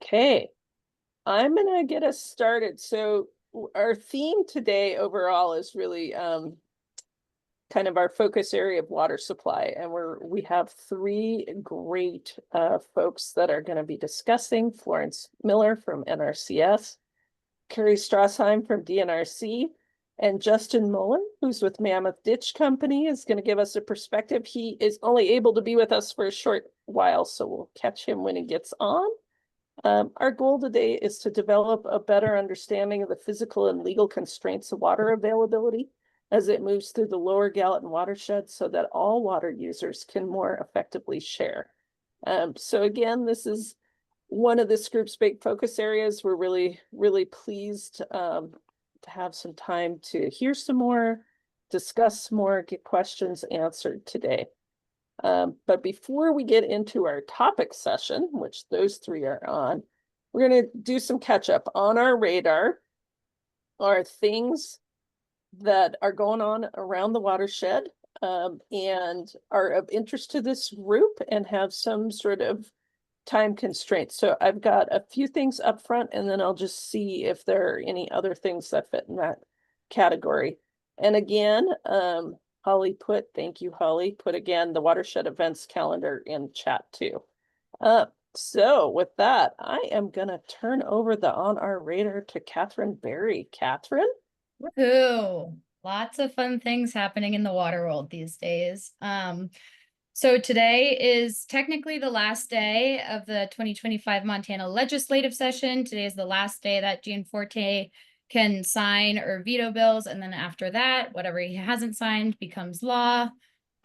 Okay, I'm gonna get us started. So our theme today overall is really kind of our focus area of water supply, and we have three great folks that are going to be discussing: Florence Miller from NRCS, Carrie Strassheim from DNRC, and Justin Mullen, who's with Mammoth Ditch Company, is going to give us a perspective. He is only able to be with us for a short while, so we'll catch him when he gets on. Our goal today is to develop a better understanding of the physical and legal constraints of water availability as it moves through the lower Gallatin watershed so that all water users can more effectively share. So again, this is one of this group's big focus areas. We're really pleased to have some time to hear some more, discuss more, get questions answered today. But before we get into our topic session, which those three are on, we're going to do some catch up. On our radar are things that are going on around the watershed and are of interest to this group and have some sort of time constraints. So I've got a few things up front, and then I'll just see if there are any other things that fit in that category. And again, thank you, Holly, put again the watershed events calendar in chat too. So with that, I am gonna turn over the On Our Radar to Catherine Berry. Catherine? Woohoo! Lots of fun things happening in the water world these days. So today is technically the last day of the 2025 Montana legislative session. Today is the last day that Gianforte can sign or veto bills, and then after that, whatever he hasn't signed becomes law.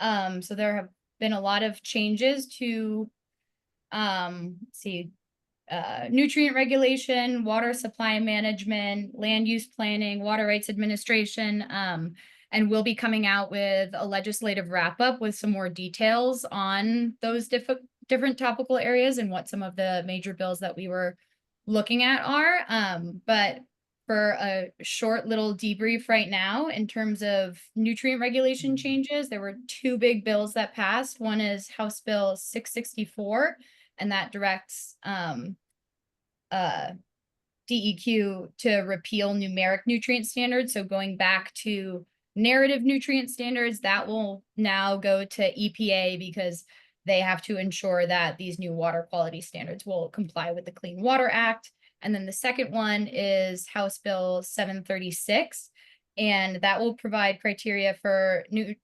So there have been a lot of changes to nutrient regulation, water supply management, land use planning, water rights administration, and we'll be coming out with a legislative wrap up with some more details on those different topical areas and what some of the major bills that we were looking at are. But for a short little debrief right now, in terms of nutrient regulation changes, there were two big bills that passed. One is House Bill 664, and that directs DEQ to repeal numeric nutrient standards. So going back to narrative nutrient standards, that will now go to EPA because they have to ensure that these new water quality standards will comply with the Clean Water Act. And then the second one is House Bill 736, and that will provide criteria for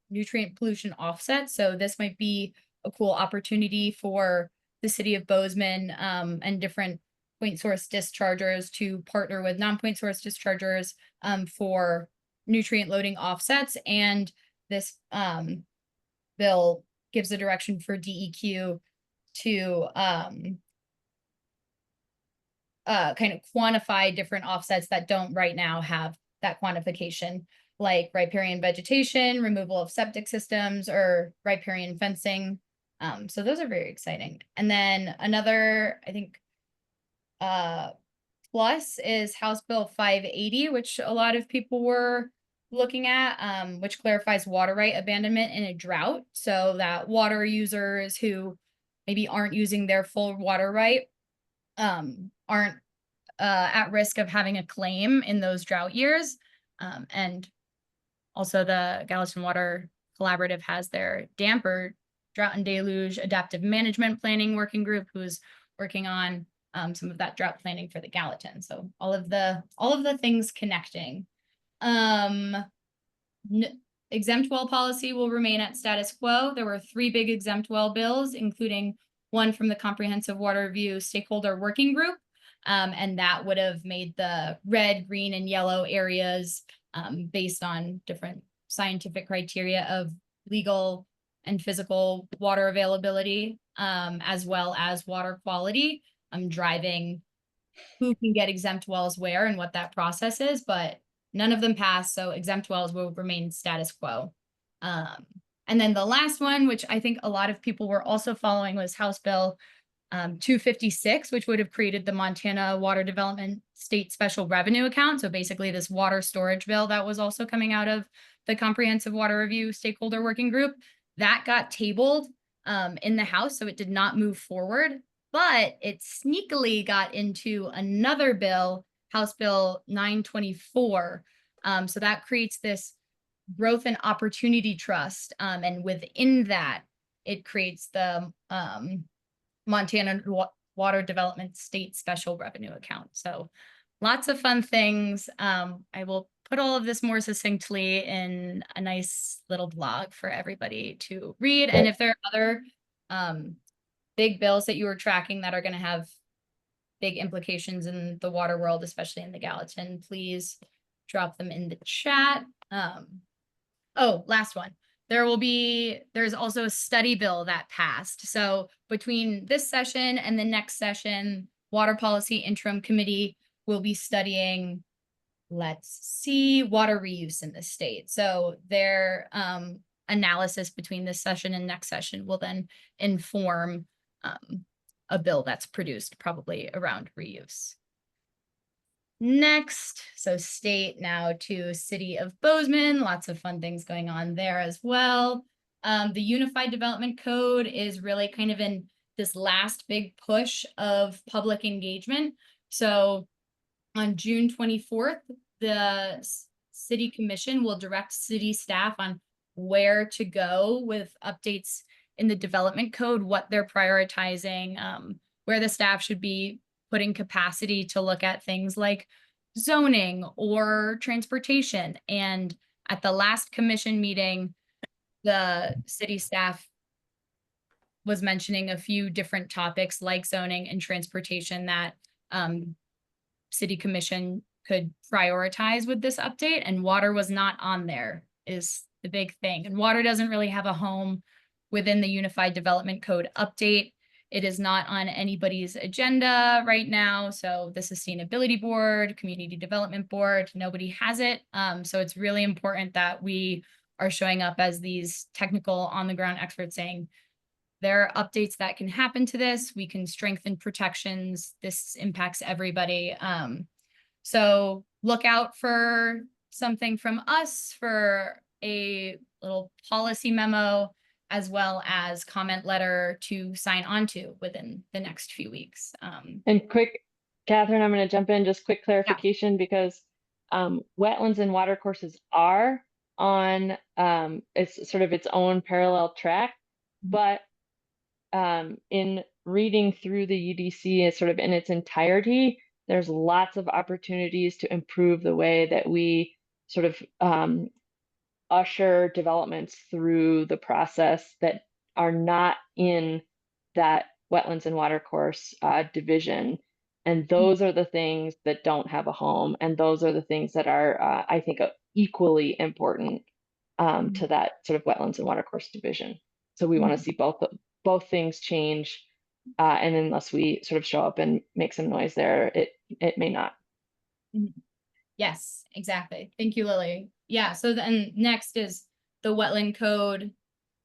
nutrient pollution offsets. So this might be a cool opportunity for the city of Bozeman and different point source dischargers to partner with non-point source dischargers for nutrient loading offsets. And this bill gives the direction for DEQ to kind of quantify different offsets that don't right now have that quantification, like riparian vegetation, removal of septic systems, or riparian fencing. So those are very exciting. And then another, I think, plus is House Bill 580, which a lot of people were looking at, which clarifies water right abandonment in a drought, so that water users who maybe aren't using their full water right aren't at risk of having a claim in those drought years. And also the Gallatin Water Collaborative has their DAMPER, Drought and Deluge Adaptive Management Planning Working Group, who's working on some of that drought planning for the Gallatin. So all of the things connecting. Exempt well policy will remain at status quo. There were three big exempt well bills, including one from the Comprehensive Water Review Stakeholder Working Group. And that would have made the red, green, and yellow areas based on different scientific criteria of legal and physical water availability, as well as water quality. Driving who can get exempt wells where and what that process is, but none of them passed, so exempt wells will remain status quo. And then the last one, which I think a lot of people were also following, was House Bill 256, which would have created the Montana Water Development State Special Revenue Account. So basically this water storage bill that was also coming out of the Comprehensive Water Review Stakeholder Working Group, that got tabled in the House, so it did not move forward. but it sneakily got into another bill, House Bill 924. So that creates this growth and opportunity trust. And within that, it creates the Montana Water Development State Special Revenue Account. So lots of fun things. I will put all of this more succinctly in a nice little blog for everybody to read. And if there are other big bills that you are tracking that are going to have big implications in the water world, especially in the Gallatin, please drop them in the chat. Oh, last one. There's also a study bill that passed. So between this session and the next session, Water Policy Interim Committee will be studying, let's see, water reuse in the state. So their analysis between this session and next session will then inform a bill that's produced probably around reuse. Next, so state now to City of Bozeman, lots of fun things going on there as well. The Unified Development Code is really kind of in this last big push of public engagement. So on June 24th, the City Commission will direct city staff on where to go with updates in the development code, what they're prioritizing, where the staff should be putting capacity to look at things like zoning or transportation. And at the last commission meeting, the city staff was mentioning a few different topics like zoning and transportation that city commission could prioritize with this update, and water was not on there is the big thing. And water doesn't really have a home within the Unified Development Code update. It is not on anybody's agenda right now. So the Sustainability Board, Community Development Board, nobody has it. So it's really important that we are showing up as these technical on-the-ground experts saying, there are updates that can happen to this. We can strengthen protections. This impacts everybody. So look out for something from us for a little policy memo, as well as comment letter to sign on to within the next few weeks. And quick, Catherine, I'm going to jump in, just quick clarification, because wetlands and watercourses are on, it's sort of its own parallel track, but in reading through the UDC is sort of in its entirety, there's lots of opportunities to improve the way that we sort of usher developments through the process that are not in that wetlands and watercourse division. And those are the things that don't have a home. And those are the things that are, I think, equally important to that sort of wetlands and watercourse division. So we want to see both things change. And unless we sort of show up and make some noise there, it may not. Yes, exactly. Thank you, Lily. Yeah, so then next is the wetland code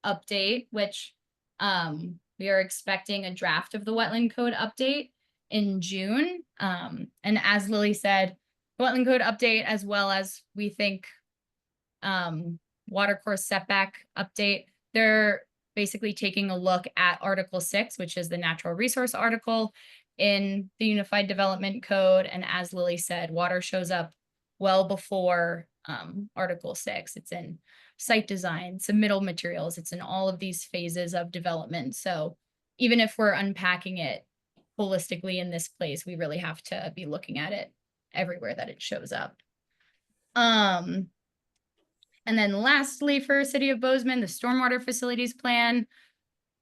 update, which we are expecting a draft of the wetland code update in June. And as Lily said, the wetland code update, as well as we think watercourse setback update, they're basically taking a look at Article 6, which is the natural resource article in the Unified Development Code. And as Lily said, water shows up well before Article 6. It's in site design, submittal materials. It's in all of these phases of development. So even if we're unpacking it holistically in this place, we really have to be looking at it everywhere that it shows up. And then lastly, for City of Bozeman, the Stormwater Facilities Plan.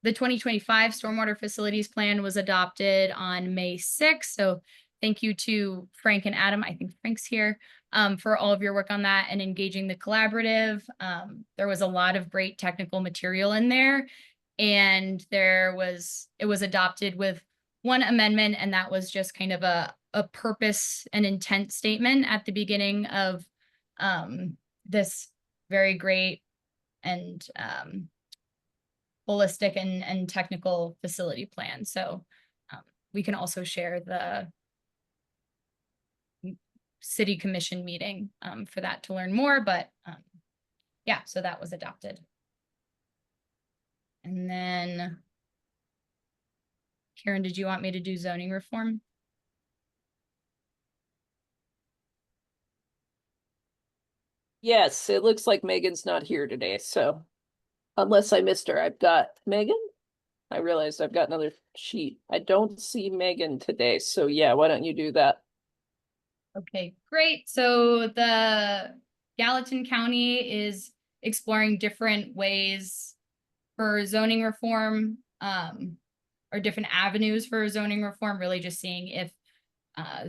The 2025 Stormwater Facilities Plan was adopted on May 6th. So thank you to Frank and Adam, I think Frank's here, for all of your work on that and engaging the collaborative. There was a lot of great technical material in there, and it was adopted with one amendment, and that was just kind of a purpose and intent statement at the beginning of this very great and holistic and technical facility plan. So we can also share the city commission meeting for that to learn more, but yeah, so that was adopted. And then Karen, did you want me to do zoning reform? Yes, it looks like Megan's not here today, so unless I missed her, I've got Megan. I realized I've got another sheet. I don't see Megan today, so yeah, why don't you do that? Okay, great. So the Gallatin County is exploring different ways for zoning reform, or different avenues for zoning reform, really just seeing if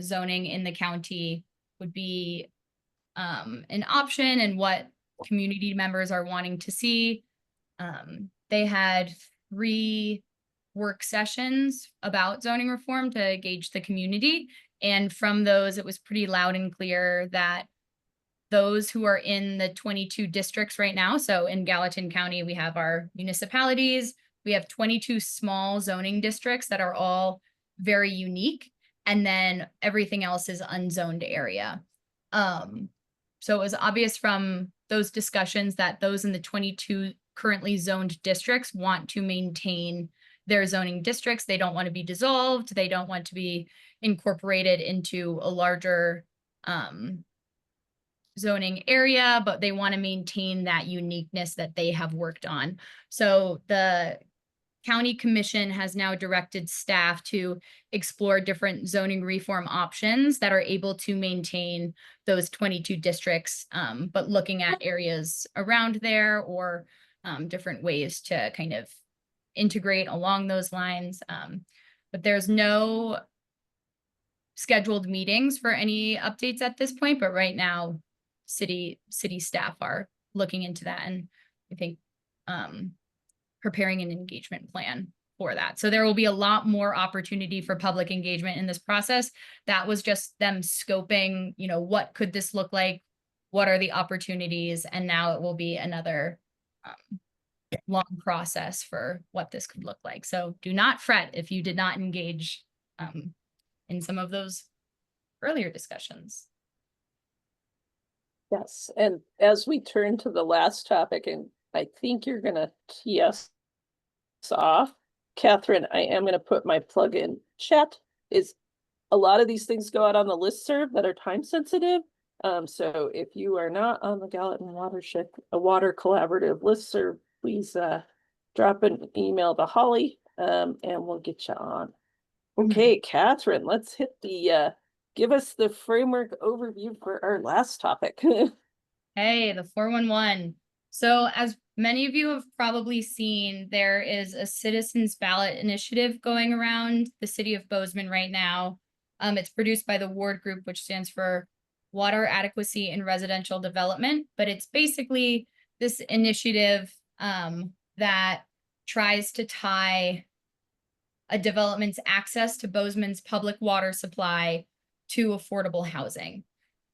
zoning in the county would be an option and what community members are wanting to see. They had 3 work sessions about zoning reform to gauge the community. And from those, it was pretty loud and clear that those who are in the 22 districts right now, so in Gallatin County, we have our municipalities, we have 22 small zoning districts that are all very unique, and then everything else is unzoned area. So it was obvious from those discussions that those in the 22 currently zoned districts want to maintain their zoning districts. They don't want to be dissolved. They don't want to be incorporated into a larger zoning area, but they want to maintain that uniqueness that they have worked on. So the county commission has now directed staff to explore different zoning reform options that are able to maintain those 22 districts, but looking at areas around there or different ways to kind of integrate along those lines. But there's no scheduled meetings for any updates at this point, but right now city staff are looking into that, and I think preparing an engagement plan for that. So there will be a lot more opportunity for public engagement in this process. That was just them scoping, you know, what could this look like? What are the opportunities? And now it will be another long process for what this could look like. So do not fret if you did not engage in some of those earlier discussions. Yes, and as we turn to the last topic, and I think you're gonna tee us off, Catherine, I am gonna put my plug in chat. Is a lot of these things go out on the listserv that are time sensitive. So if you are not on the Gallatin Watershed, a Water Collaborative listserv, please drop an email to Holly, and we'll get you on. Okay, Catherine, let's hit the give us the framework overview for our last topic. Hey, the 411. So as many of you have probably seen, there is a citizens ballot initiative going around the city of Bozeman right now. It's produced by the Ward Group, which stands for Water Adequacy in Residential Development, but it's basically this initiative that tries to tie a development's access to Bozeman's public water supply to affordable housing.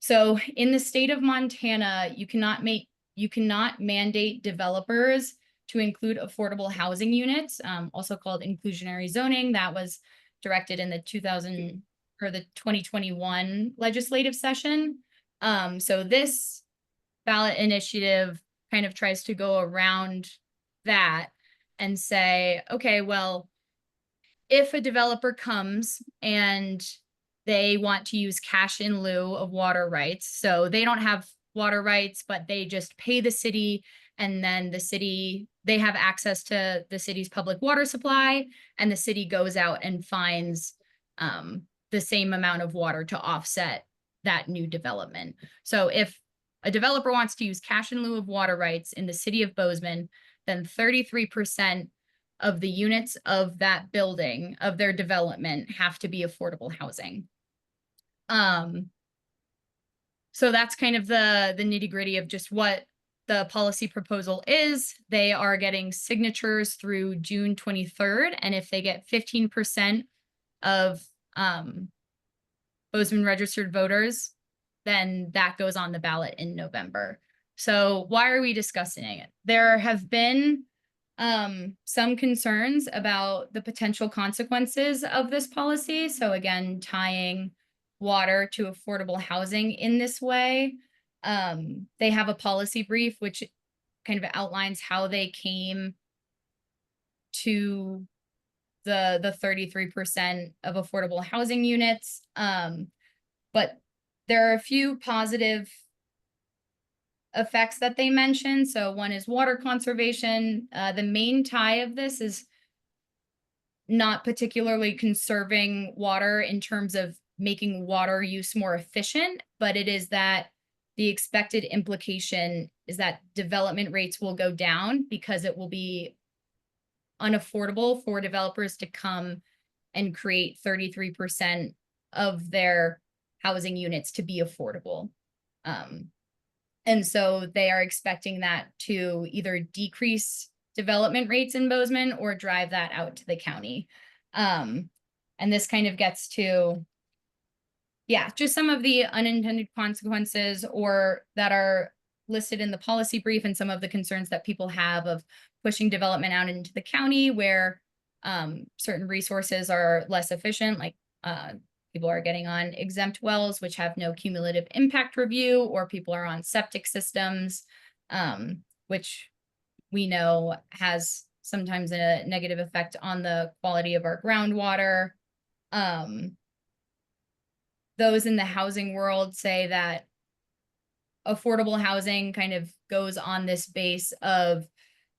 So in the state of Montana, you cannot mandate developers to include affordable housing units, also called inclusionary zoning. That was directed in the 2021 legislative session. So this ballot initiative kind of tries to go around that and say, okay, well, if a developer comes and they want to use cash in lieu of water rights, so they don't have water rights, but they just pay the city, and then they have access to the city's public water supply, and the city goes out and finds the same amount of water to offset that new development. So if a developer wants to use cash in lieu of water rights in the city of Bozeman, then 33% of the units of that building, of their development, have to be affordable housing. So that's kind of the nitty-gritty of just what the policy proposal is. They are getting signatures through June 23rd, and if they get 15% of Bozeman registered voters, then that goes on the ballot in November. So why are we discussing it? There have been some concerns about the potential consequences of this policy. So again, tying water to affordable housing in this way. They have a policy brief which kind of outlines how they came to the 33% of affordable housing units. But there are a few positive effects that they mentioned. So one is water conservation. The main tie of this is not particularly conserving water in terms of making water use more efficient, but it is that the expected implication is that development rates will go down because it will be unaffordable for developers to come and create 33% of their housing units to be affordable. And so they are expecting that to either decrease development rates in Bozeman or drive that out to the county. And this kind of gets to, yeah, just some of the unintended consequences or that are listed in the policy brief and some of the concerns that people have of pushing development out into the county where certain resources are less efficient, like people are getting on exempt wells, which have no cumulative impact review, or people are on septic systems, which we know has sometimes a negative effect on the quality of our groundwater. Those in the housing world say that affordable housing kind of goes on this base of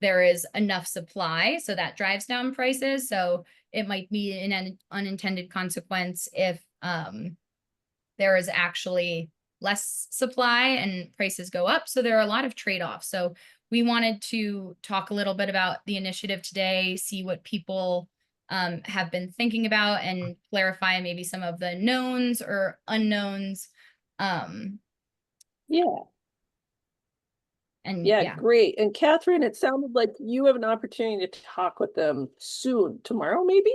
there is enough supply, so that drives down prices. So it might be an unintended consequence if there is actually less supply and prices go up. So there are a lot of trade-offs. So we wanted to talk a little bit about the initiative today, see what people have been thinking about and clarify maybe some of the knowns or unknowns. Yeah. And Yeah, great. And Catherine, it sounded like you have an opportunity to talk with them soon, tomorrow, maybe?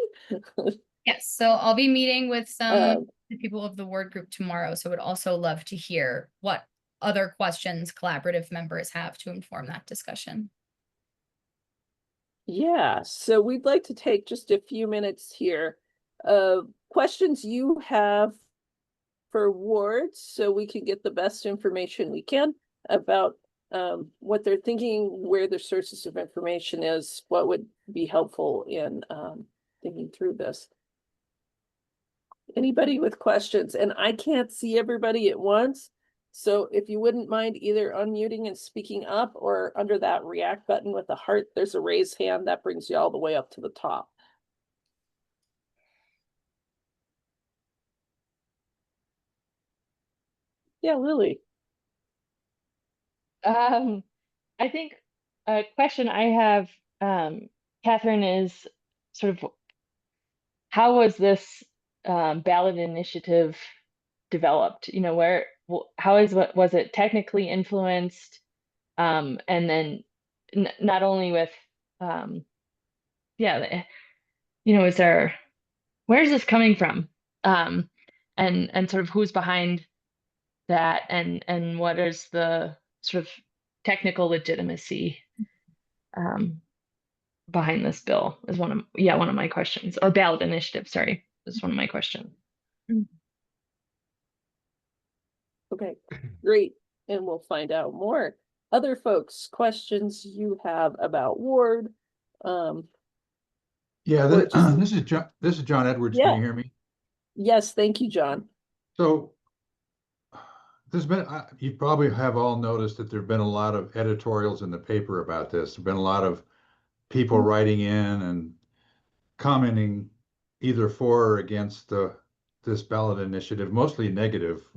Yes, so I'll be meeting with some Um, people of the ward group tomorrow. So would also love to hear what other questions collaborative members have to inform that discussion. yeah, so we'd like to take just a few minutes here. Questions you have for wards so we can get the best information we can about what they're thinking, where their sources of information is, what would be helpful in thinking through this. Anybody with questions? And I can't see everybody at once. So if you wouldn't mind either unmuting and speaking up or under that react button with the heart, there's a raise hand that brings you all the way up to the top. Yeah, Lily. I think a question I have, Catherine, is sort of how was this ballot initiative developed? You know, how was it technically influenced? And then not only with, yeah, you know, where's this coming from? And sort of who's behind that, and what is the sort of technical legitimacy behind this bill is one of my questions, or ballot initiative, sorry, is one of my questions. Okay, great. And we'll find out more. Other folks, questions you have about Ward? Yeah, Or just, this is John. This is John Edwards. Can yeah, you hear me? yes, thank you, John. So there's been, you probably have all noticed that there have been a lot of editorials in the paper about this. There've been a lot of people writing in and commenting either for or against this ballot initiative, mostly negative,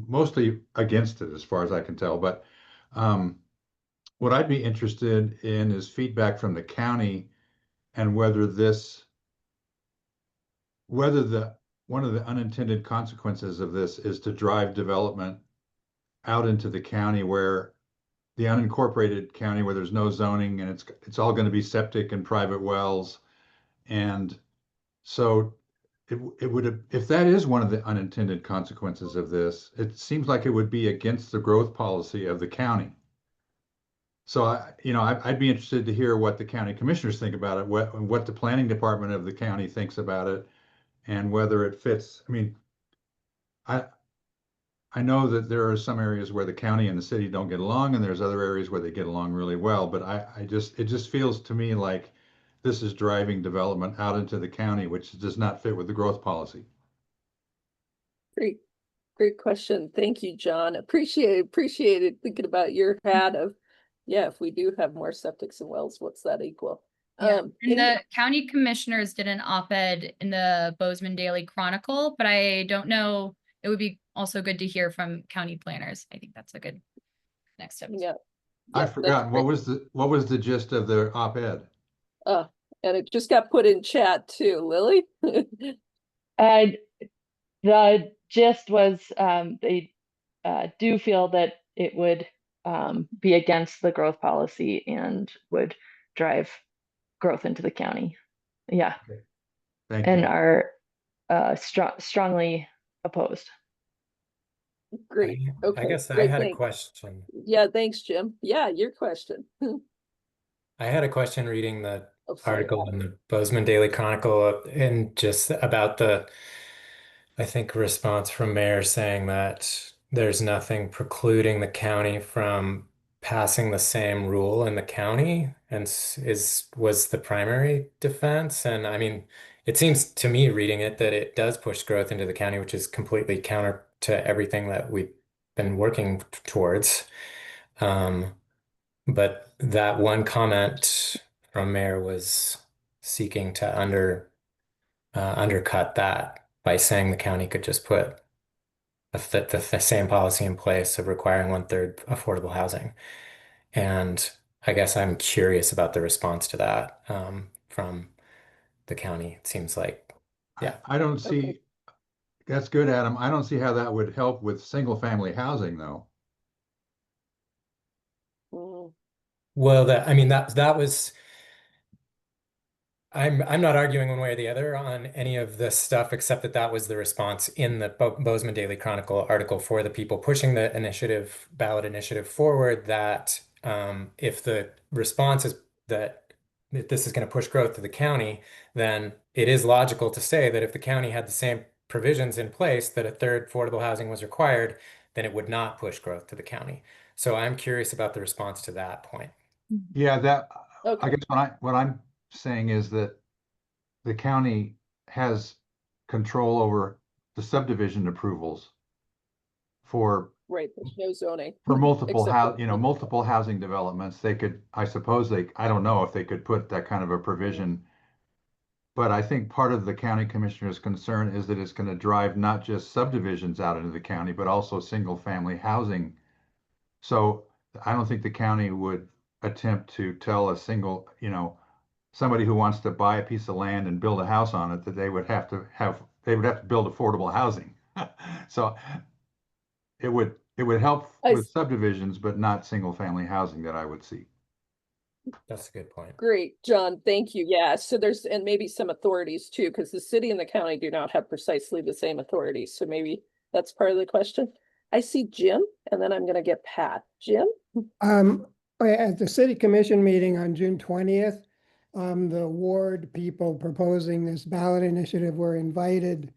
mostly against it, as far as I can tell. But what I'd be interested in is feedback from the county and whether one of the unintended consequences of this is to drive development out into the county, where the unincorporated county where there's no zoning, and it's all going to be septic and private wells. And so it would, if that is one of the unintended consequences of this, it seems like it would be against the growth policy of the county. So I'd be interested to hear what the county commissioners think about it, what the planning department of the county thinks about it, and whether it fits. I mean, I know that there are some areas where the county and the city don't get along, and there's other areas where they get along really well. But it just feels to me like this is driving development out into the county, which does not fit with the growth policy? Great, great question. Thank you, John. Appreciate it thinking about your hat of, yeah, if we do have more septics and wells, what's that equal? Yeah. And the county commissioners did an op-ed in the Bozeman Daily Chronicle, but I don't know. It would be also good to hear from county planners. I think that's a good next step. Yeah. I forgot, what was the gist of the op-ed? And it just got put in chat too, Lily. The gist was they do feel that it would be against the growth policy and would drive growth into the county. Yeah. Okay. Thank and you. are strongly opposed. Great. Okay. I guess I great, had a thanks. question. Yeah, thanks, Jim. Yeah, your question. I had a question reading the Oh, sorry. article in the Bozeman Daily Chronicle and just about the, I think, response from mayor saying that there's nothing precluding the county from passing the same rule in the county, and was the primary defense. And I mean, it seems to me reading it that it does push growth into the county, which is completely counter to everything that we've been working towards. But that one comment from mayor was seeking to undercut that by saying the county could just put the same policy in place of requiring 1/3 affordable housing. And I guess I'm curious about the response to that from the county. It seems like, yeah. I don't see, Okay. that's good, Adam. I don't see how that would help with single family housing though. Mm, Well, I mean, that was, I'm not arguing one way or the other on any of this stuff, except that was the response in the Bozeman Daily Chronicle article for the people pushing the ballot initiative forward, that if the response is that this is going to push growth to the county, then it is logical to say that if the county had the same provisions in place that 1/3 affordable housing was required, then it would not push growth to the county. So I'm curious about the response to that point. Yeah, I okay. guess what I'm saying is that the county has control over the subdivision approvals for Right. There's no zoning. multiple Except for- multiple housing developments. They could, I suppose I don't know if they could put that kind of a provision. But I think part of the county commissioner's concern is that it's going to drive not just subdivisions out into the county, but also single family housing. So I don't think the county would attempt to tell a single, somebody who wants to buy a piece of land and build a house on it, that they would have to build affordable housing. So it would help with subdivisions, but not single family housing that I would see. That's a good point. Great, John. Thank you. Yeah. So and maybe some authorities too, because the city and the county do not have precisely the same authorities. So maybe that's part of the question. I see Jim, and then I'm going to get Pat. Jim? At the city commission meeting on June 20th, the ward people proposing this ballot initiative were invited,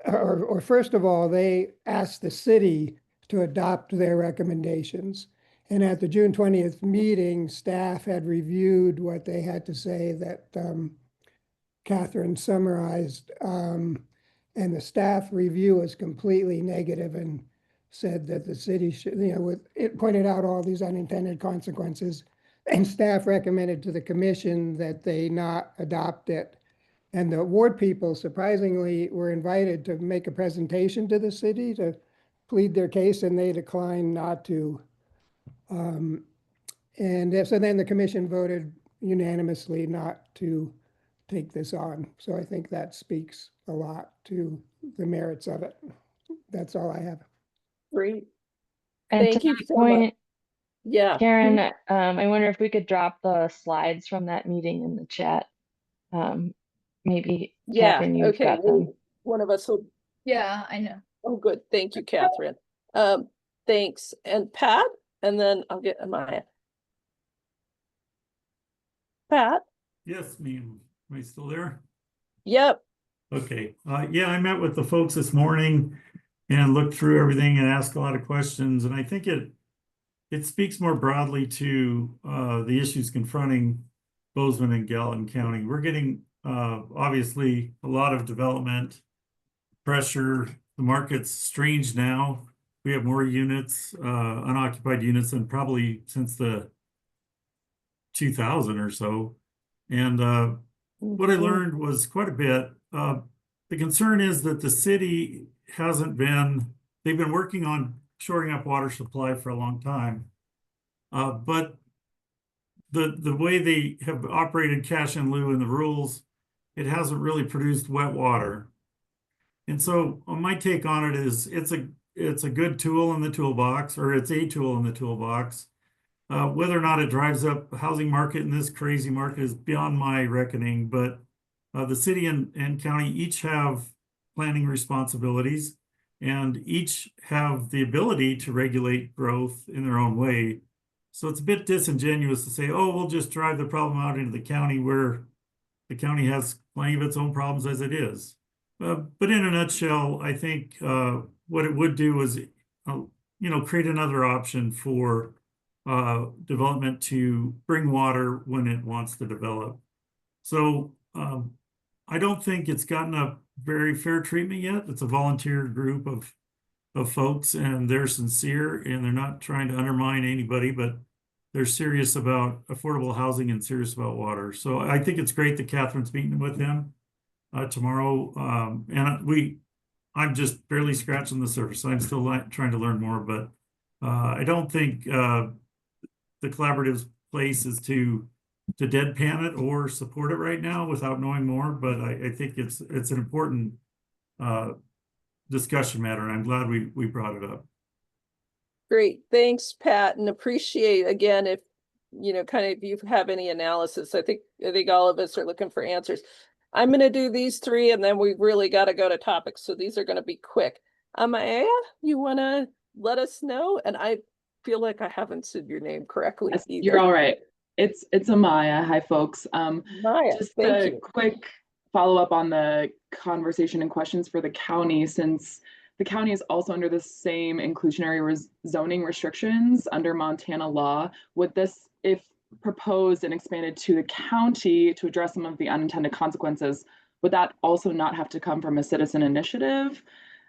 or first of all, they asked the city to adopt their recommendations. And at the June 20th meeting, staff had reviewed what they had to say that Catherine summarized. And the staff review was completely negative and said that the city should, it pointed out all these unintended consequences. And staff recommended to the commission that they not adopt it. And the ward people surprisingly were invited to make a presentation to the city to plead their case, and they declined not to. And so then the commission voted unanimously not to take this on. So I think that speaks a lot to the merits of it. That's all I have. Great. And Thank to you that so point, much. Yeah. Karen, I wonder if we could drop the slides from that meeting in the chat. Maybe Yeah. Catherine, you've Okay. got them. One of us will. Yeah, I know. Oh, good. Thank you, Catherine. Thanks. And Pat, and then I'll get Amaya. Pat? Yes, ma'am. Am I still there? Yep. Okay. Yeah, I met with the folks this morning and looked through everything and asked a lot of questions. And I think it speaks more broadly to the issues confronting Bozeman and Gallatin County. We're getting obviously a lot of development pressure. The market's strange now. We have more units, unoccupied units than probably since the 2000 or so. And what I learned was quite a bit. The concern is that the city they've been working on shoring up water supply for a long time. But the way they have operated cash in lieu in the rules, it hasn't really produced wet water. And so my take on it is it's a good tool in the toolbox, or it's a tool in the toolbox. Whether or not it drives up the housing market in this crazy market is beyond my reckoning, but the city and county each have planning responsibilities and each have the ability to regulate growth in their own way. So it's a bit disingenuous to say, oh, we'll just drive the problem out into the county, where the county has plenty of its own problems as it is. But in a nutshell, I think what it would do is, create another option for development to bring water when it wants to develop. So I don't think it's gotten a very fair treatment yet. It's a volunteer group of folks, and they're sincere, and they're not trying to undermine anybody, but they're serious about affordable housing and serious about water. So I think it's great that Catherine's meeting with them tomorrow. And I'm just barely scratching the surface. I'm still trying to learn more, but I don't think the collaborative's place is to deadpan it or support it right now without knowing more. But I think it's an important discussion matter, and I'm glad we brought it up. Great, thanks, Pat, and appreciate again if if you have any analysis. I think all of us are looking for answers. I'm going to do these three, and then we really got to go to topics. So these are going to be quick. Amaya, you want to let us know? And I feel like I haven't said your name correctly. Yes, either. You're all right. It's Amaya. Hi, folks. Maya, just thank a you. quick follow-up on the conversation and questions for the county, since the county is also under the same inclusionary zoning restrictions under Montana law. Would this, if proposed and expanded to the county to address some of the unintended consequences, would that also not have to come from a citizen initiative?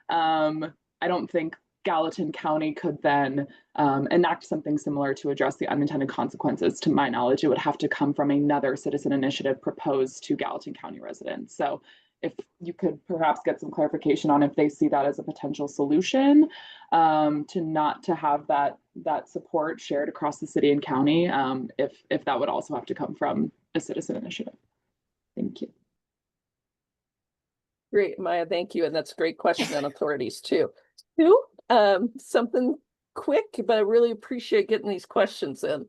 I don't think Gallatin County could then enact something similar to address the unintended consequences. To my knowledge, it would have to come from another citizen initiative proposed to Gallatin County residents. So if you could perhaps get some clarification on if they see that as a potential solution, to not to have that support shared across the city and county, if that would also have to come from a citizen initiative. Thank you. Great, Maya, thank you. And that's a great question on authorities too. Sue, something quick, but I really appreciate getting these questions in.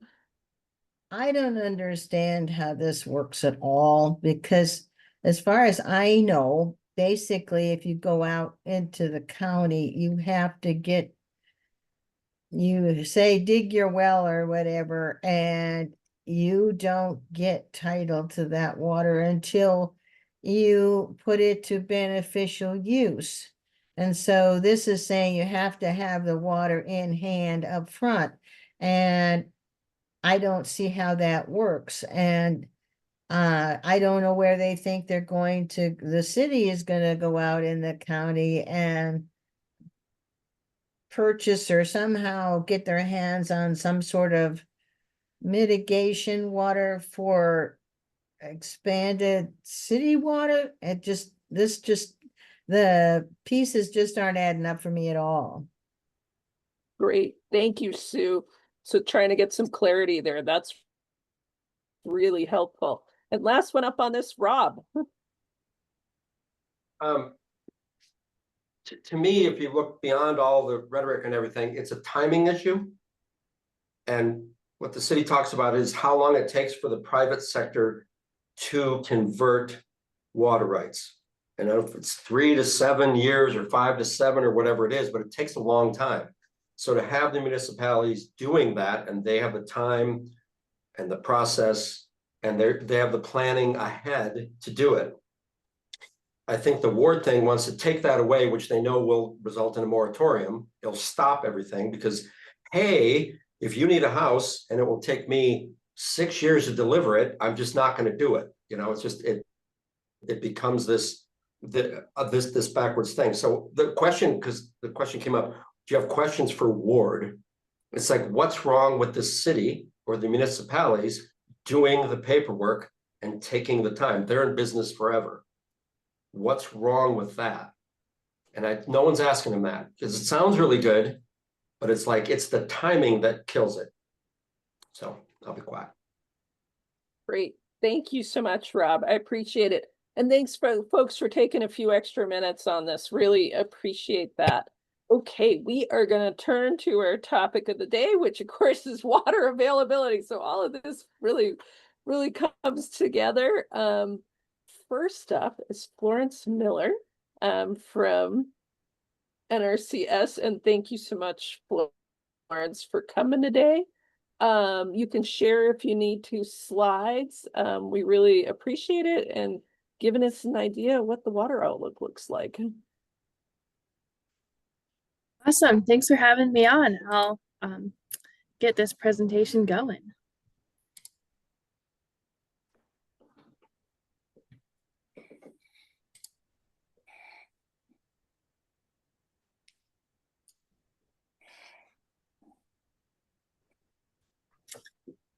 I don't understand how this works at all, because as far as I know, basically, if you go out into the county, you have to you say dig your well or whatever, and you don't get title to that water until you put it to beneficial use. And so this is saying you have to have the water in hand up front. And I don't see how that works. And I don't know where they think the city is going to go out in the county and purchase or somehow get their hands on some sort of mitigation water for expanded city water. The pieces just aren't adding up for me at all. Great, thank you, Sue. So trying to get some clarity there, that's really helpful. And last one up on this, Rob. To me, if you look beyond all the rhetoric and everything, it's a timing issue. And what the city talks about is how long it takes for the private sector to convert water rights. And I don't know if it's 3 to 7 years or 5 to 7 or whatever it is, but it takes a long time. So to have the municipalities doing that, and they have the time and the process, and they have the planning ahead to do it. I think the ward thing wants to take that away, which they know will result in a moratorium. It'll stop everything because, hey, if you need a house and it will take me 6 years to deliver it, I'm just not going to do it. You know, it's just, it becomes this backwards thing. So the question, because the question came up, do you have questions for Ward? It's like, what's wrong with the city or the municipalities doing the paperwork and taking the time? They're in business forever. What's wrong with that? And no one's asking them that, because it sounds really good, but it's like, it's the timing that kills it. So I'll be quiet. Great. Thank you so much, Rob. I appreciate it. And thanks for folks for taking a few extra minutes on this. Really appreciate that. Okay, we are going to turn to our topic of the day, which of course is water availability. So all of this really comes together. First up is Florence Miller from NRCS. And thank you so much, Florence, for coming today. You can share if you need to slides. We really appreciate it, and giving us an idea of what the water outlook looks like. Awesome. Thanks for having me on. I'll get this presentation going.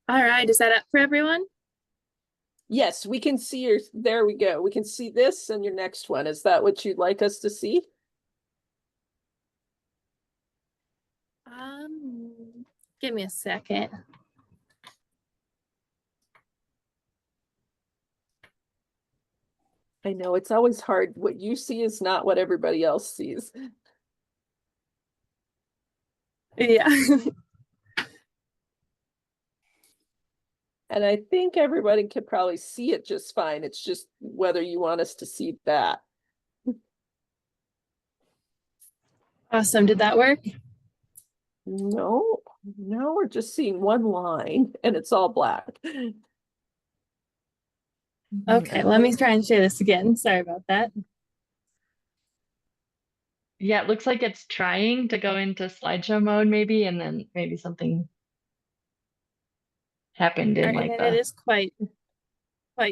All right, is that up for everyone? Yes, we can see your, there we go. We can see this and your next one. Is that what you'd like us to see? Give me a second. I know it's always hard. What you see is not what everybody else sees. Yeah. And I think everybody could probably see it just fine. It's just whether you want us to see that. Awesome. Did that work? No, we're just seeing one line and it's all black. Okay, let me try and share this again. Sorry about that. Yeah, it looks like it's trying to go into slideshow mode maybe, and then maybe something happened in like it is quite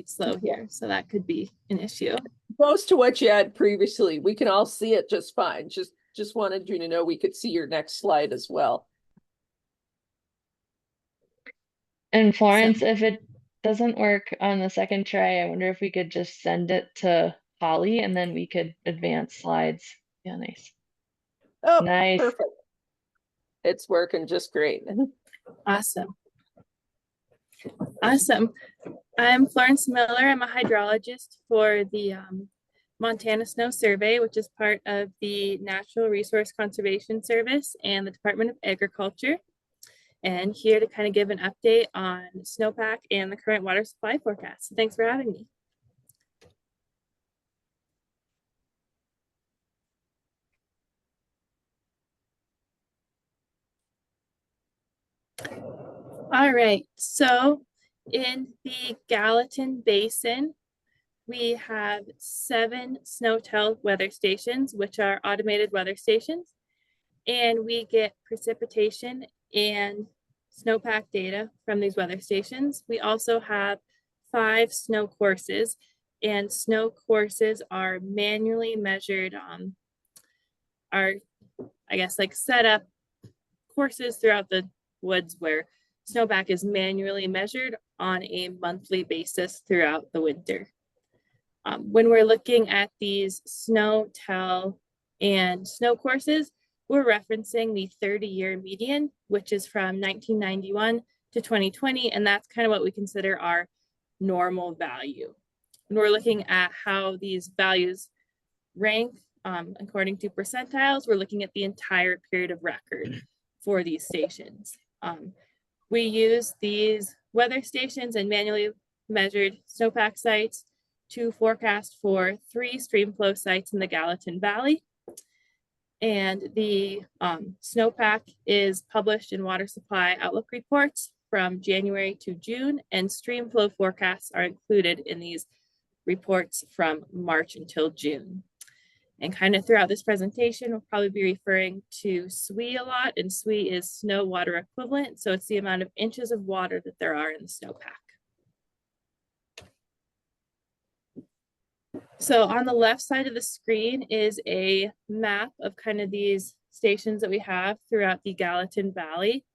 slow here, so that could be an issue. Close to what you had previously. We can all see it just fine. Just wanted you to know we could see your next slide as well. And Florence, if it doesn't work on the second try, I wonder if we could just send it to Holly and then we could advance slides. Yeah, nice. Oh, nice. Perfect. It's working just great. Awesome. Awesome. I'm Florence Miller. I'm a hydrologist for the Montana Snow Survey, which is part of the Natural Resource Conservation Service and the Department of Agriculture. And here to kind of give an update on snowpack and the current water supply forecast. So thanks for having me. All right, so in the Gallatin Basin, we have 7 SNOTEL weather stations, which are automated weather stations, and we get precipitation and snowpack data from these weather stations. We also have 5 snow courses, and snow courses are manually measured on our, I guess, like set up courses throughout the woods where snowpack is manually measured on a monthly basis throughout the winter. When we're looking at these SNOTEL and snow courses, we're referencing the 30-year median, which is from 1991 to 2020, and that's kind of what we consider our normal value. When we're looking at how these values rank according to percentiles, we're looking at the entire period of record for these stations. We use these weather stations and manually measured snowpack sites to forecast for 3 stream flow sites in the Gallatin Valley. And the snowpack is published in water supply outlook reports from January to June, and stream flow forecasts are included in these reports from March until June. And kind of throughout this presentation, we'll probably be referring to SWE a lot, and SWE is snow water equivalent. So it's the amount of inches of water that there are in the snowpack. So on the left side of the screen is a map of kind of these stations that we have throughout the Gallatin Valley.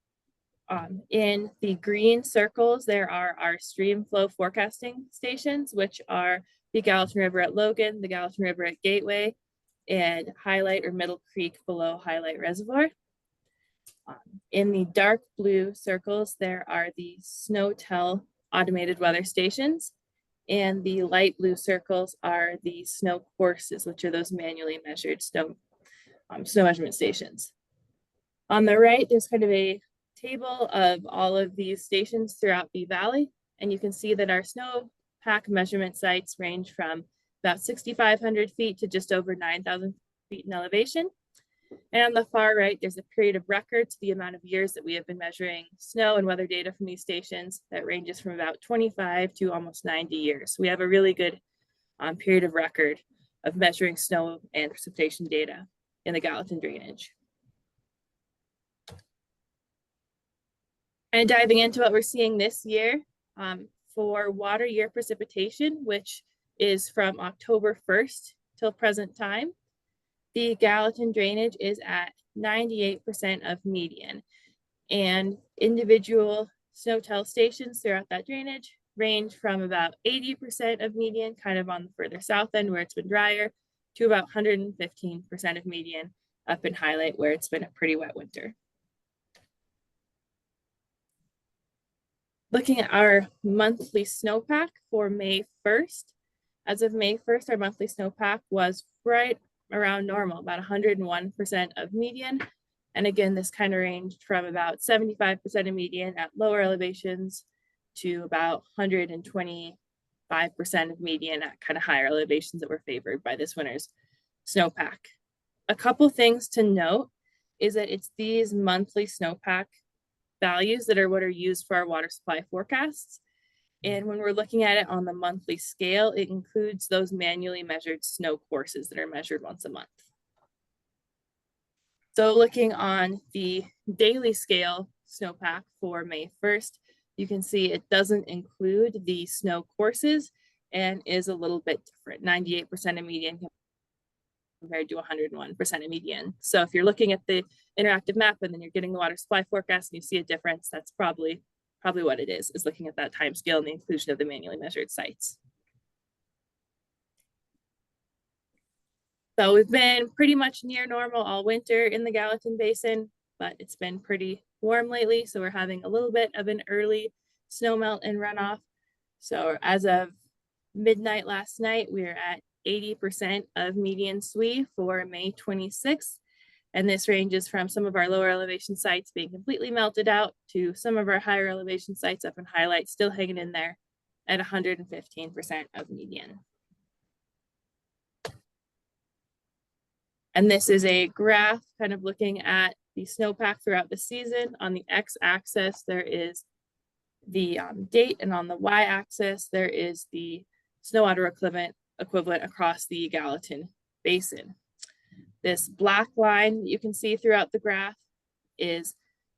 In the green circles, there are our stream flow forecasting stations, which are the Gallatin River at Logan, the Gallatin River at Gateway, and Highlight or Middle Creek below Highlight Reservoir. In the dark blue circles, there are the SNOTEL automated weather stations, and the light blue circles are the snow courses, which are those manually measured snow measurement stations. On the right, there's kind of a table of all of these stations throughout the valley, and you can see that our snowpack measurement sites range from about 6,500 feet to just over 9,000 feet in elevation. And on the far right, there's a period of record to the amount of years that we have been measuring snow and weather data from these stations that ranges from about 25 to almost 90 years. So we have a really good period of record of measuring snow and precipitation data in the Gallatin drainage. And diving into what we're seeing this year for water year precipitation, which is from October 1st till present time, the Gallatin drainage is at 98% of median, and individual SNOTEL stations throughout that drainage range from about 80% of median, kind of on the further south end where it's been drier, to about 115% of median up in Highlight where it's been a pretty wet winter. Looking at our monthly snowpack for May 1st, as of May 1st, our monthly snowpack was right around normal, about 101% of median. And again, this kind of ranged from about 75% of median at lower elevations to about 125% of median at kind of higher elevations that were favored by this winter's snowpack. A couple things to note is that it's these monthly snowpack values that are what are used for our water supply forecasts. And when we're looking at it on the monthly scale, it includes those manually measured snow courses that are measured once a month. So looking on the daily scale snowpack for May 1st, you can see it doesn't include the snow courses and is a little bit different, 98% of median compared to 101% of median. So if you're looking at the interactive map and then you're getting the water supply forecast and you see a difference, that's probably what it is looking at that time scale and the inclusion of the manually measured sites. So we've been pretty much near normal all winter in the Gallatin Basin, but it's been pretty warm lately. So we're having a little bit of an early snowmelt and runoff. So as of midnight last night, we are at 80% of median SWE for May 26th. And this ranges from some of our lower elevation sites being completely melted out to some of our higher elevation sites up in Highlight still hanging in there at 115% of median. And this is a graph kind of looking at the snowpack throughout the season. On the x-axis, there is the date, and on the y-axis, there is the snow water equivalent across the Gallatin Basin. This black line that you can see throughout the graph is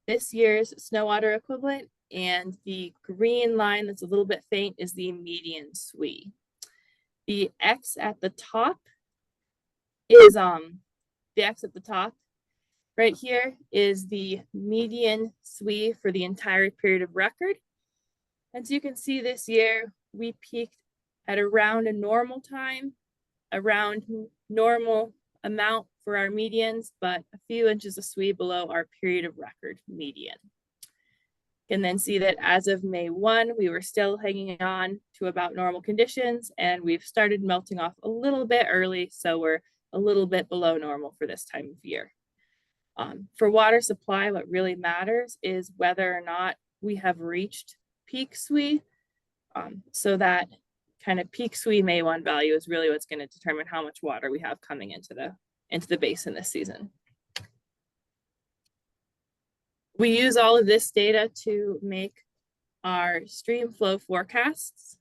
this year's snow water equivalent, and the green line that's a little bit faint is the median SWE. The X at the top is right here is the median SWE for the entire period of record. And so you can see this year we peaked at around a normal time, around normal amount for our medians, but a few inches of SWE below our period of record median. And then see that as of May 1, we were still hanging on to about normal conditions, and we've started melting off a little bit early, so we're a little bit below normal for this time of year. For water supply, what really matters is whether or not we have reached peak SWE. So that kind of peak SWE May 1 value is really what's going to determine how much water we have coming into the basin this season. We use all of this data to make our stream flow forecasts,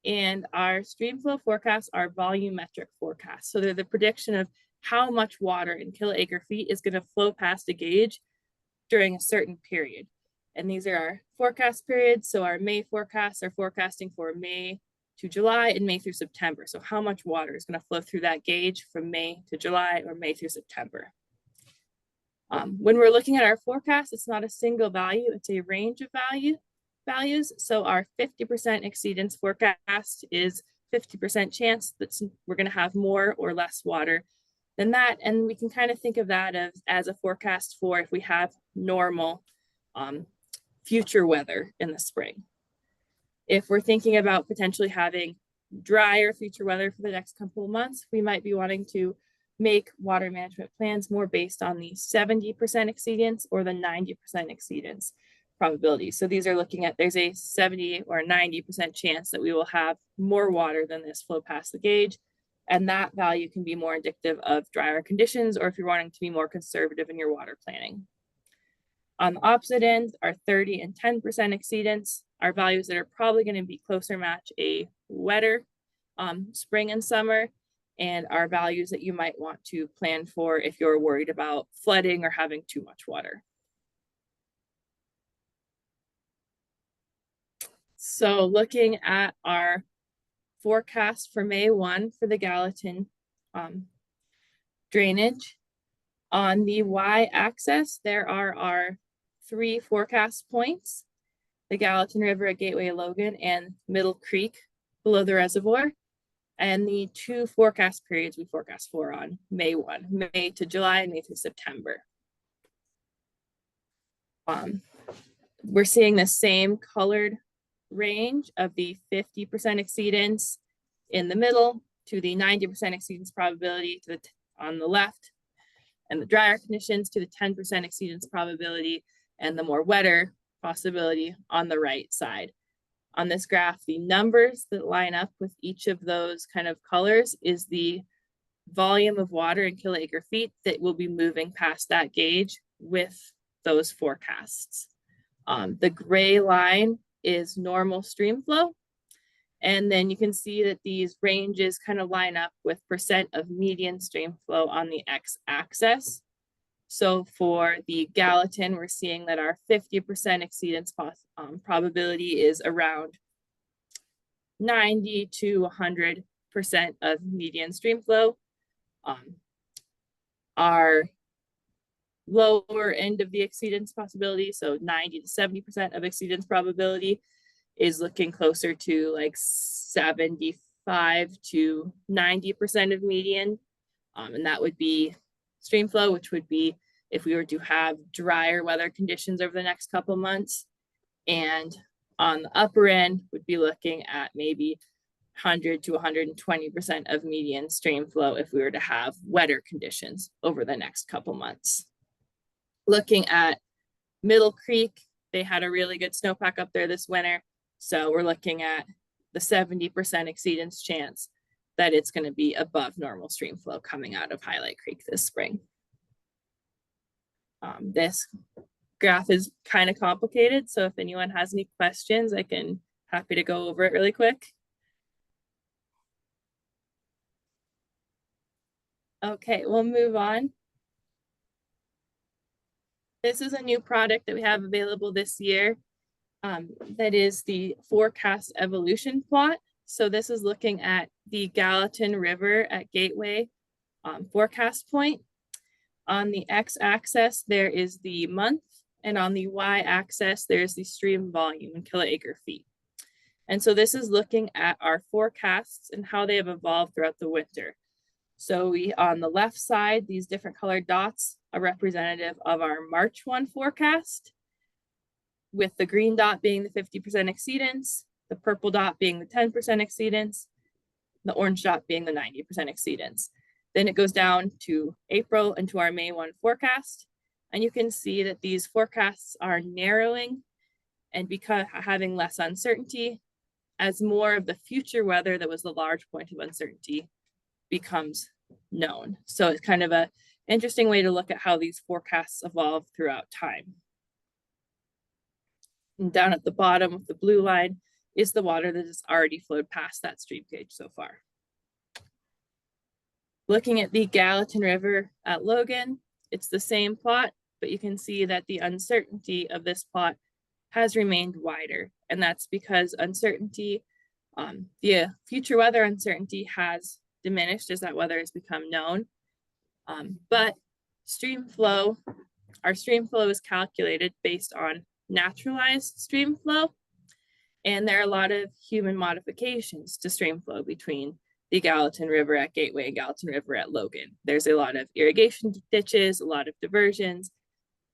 and our stream flow forecasts are volumetric forecasts. So they're the prediction of how much water in kiloacre feet is going to flow past a gauge during a certain period. And these are our forecast periods. So our May forecasts are forecasting for May to July and May through September. So how much water is going to flow through that gauge from May to July or May through September. When we're looking at our forecast, it's not a single value, it's a range of values. So our 50% exceedance forecast is 50% chance that we're going to have more or less water than that. And we can kind of think of that as a forecast for if we have normal future weather in the spring. If we're thinking about potentially having drier future weather for the next couple of months, we might be wanting to make water management plans more based on the 70% exceedance or the 90% exceedance probability. So these are looking at, there's a 70 or 90% chance that we will have more water than this flow past the gauge. And that value can be more indicative of drier conditions, or if you're wanting to be more conservative in your water planning. On the opposite end, our 30 and 10% exceedance are values that are probably going to be closer match a wetter spring and summer, and are values that you might want to plan for if you're worried about flooding or having too much water. So looking at our forecast for May 1 for the Gallatin drainage, on the y-axis, there are our 3 forecast points, the Gallatin River at Gateway Logan and Middle Creek below the reservoir, and the 2 forecast periods we forecast for on May 1, May to July and May through September. We're seeing the same colored range of the 50% exceedance in the middle to the 90% exceedance probability to on the left, and the drier conditions to the 10% exceedance probability and the more wetter possibility on the right side. On this graph, the numbers that line up with each of those kind of colors is the volume of water in kiloacre feet that will be moving past that gauge with those forecasts. The gray line is normal stream flow. And then you can see that these ranges kind of line up with percent of median stream flow on the x-axis. So for the Gallatin, we're seeing that our 50% exceedance probability is around 90 to 100% of median stream flow. Our lower end of the exceedance possibility, so 90 to 70% of exceedance probability, is looking closer to like 75 to 90% of median. And that would be stream flow, which would be if we were to have drier weather conditions over the next couple months. And on the upper end would be looking at maybe 100 to 120% of median stream flow if we were to have wetter conditions over the next couple months. Looking at Middle Creek, they had a really good snowpack up there this winter. So we're looking at the 70% exceedance chance that it's going to be above normal stream flow coming out of Highlight Creek this spring. This graph is kind of complicated, so if anyone has any questions, I can happy to go over it really quick. Okay, we'll move on. This is a new product that we have available this year. That is the forecast evolution plot. So this is looking at the Gallatin River at Gateway forecast point. On the x-axis, there is the month, and on the y-axis, there's the stream volume in kiloacre feet. And so this is looking at our forecasts and how they have evolved throughout the winter. So we, on the left side, these different colored dots are representative of our March 1 forecast, with the green dot being the 50% exceedance, the purple dot being the 10% exceedance, the orange dot being the 90% exceedance. Then it goes down to April and to our May 1 forecast. And you can see that these forecasts are narrowing and because having less uncertainty as more of the future weather that was the large point of uncertainty becomes known. So it's kind of an interesting way to look at how these forecasts evolve throughout time. And down at the bottom with the blue line is the water that has already flowed past that stream gauge so far. Looking at the Gallatin River at Logan, it's the same plot, but you can see that the uncertainty of this plot has remained wider. And that's because uncertainty, the future weather uncertainty has diminished as that weather has become known. But stream flow, our stream flow is calculated based on naturalized stream flow. And there are a lot of human modifications to stream flow between the Gallatin River at Gateway and Gallatin River at Logan. There's a lot of irrigation ditches, a lot of diversions.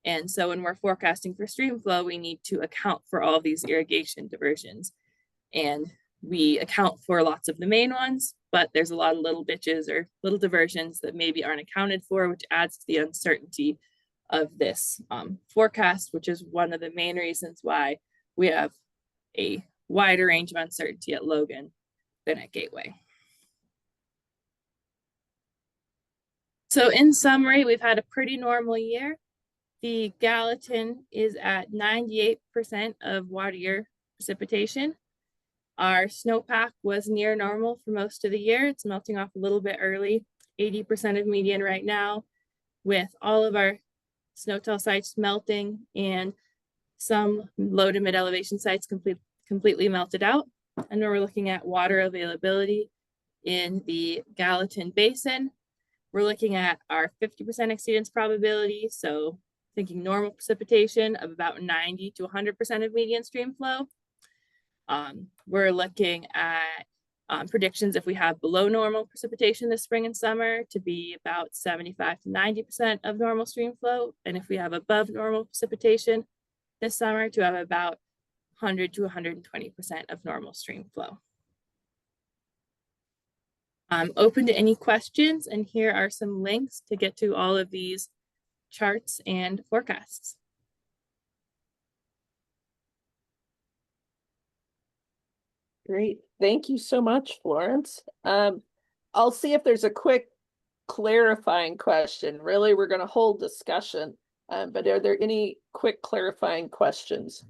And so when we're forecasting for stream flow, we need to account for all these irrigation diversions. And we account for lots of the main ones, but there's a lot of little ditches or little diversions that maybe aren't accounted for, which adds to the uncertainty of this forecast, which is one of the main reasons why we have a wider range of uncertainty at Logan than at Gateway. So in summary, we've had a pretty normal year. The Gallatin is at 98% of water year precipitation. Our snowpack was near normal for most of the year. It's melting off a little bit early, 80% of median right now, with all of our snow-tell sites melting and some low to mid elevation sites completely melted out. And we're looking at water availability in the Gallatin Basin. We're looking at our 50% exceedance probability. So thinking normal precipitation of about 90 to 100% of median stream flow. We're looking at predictions if we have below normal precipitation this spring and summer to be about 75 to 90% of normal stream flow. And if we have above normal precipitation this summer to have about 100 to 120% of normal stream flow. I'm open to any questions, and here are some links to get to all of these charts and forecasts. Great. Thank you so much, Florence. I'll see if there's a quick clarifying question. Really, we're going to hold discussion, but are there any quick clarifying questions?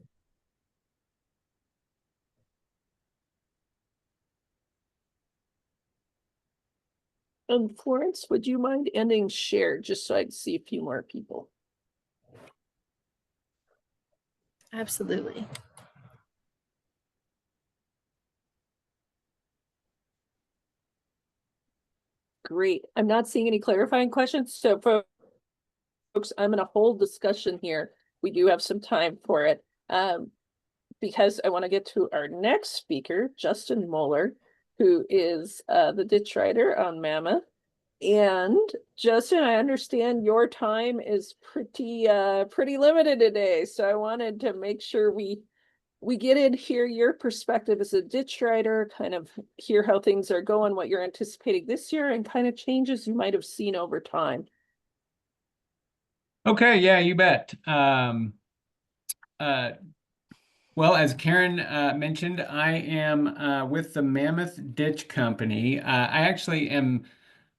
And Florence, would you mind ending share just so I can see a few more people? Absolutely. Great. I'm not seeing any clarifying questions. So folks, I'm going to hold discussion here. We do have some time for it because I want to get to our next speaker, Justin Moeller, who is the ditch rider on Mammoth. And Justin, I understand your time is pretty limited today. So I wanted to make sure we get in here your perspective as a ditch rider, kind of hear how things are going, what you're anticipating this year, and kind of changes you might have seen over time. Okay, yeah, you bet. Well, as Karen mentioned, I am with the Mammoth Ditch Company. I actually am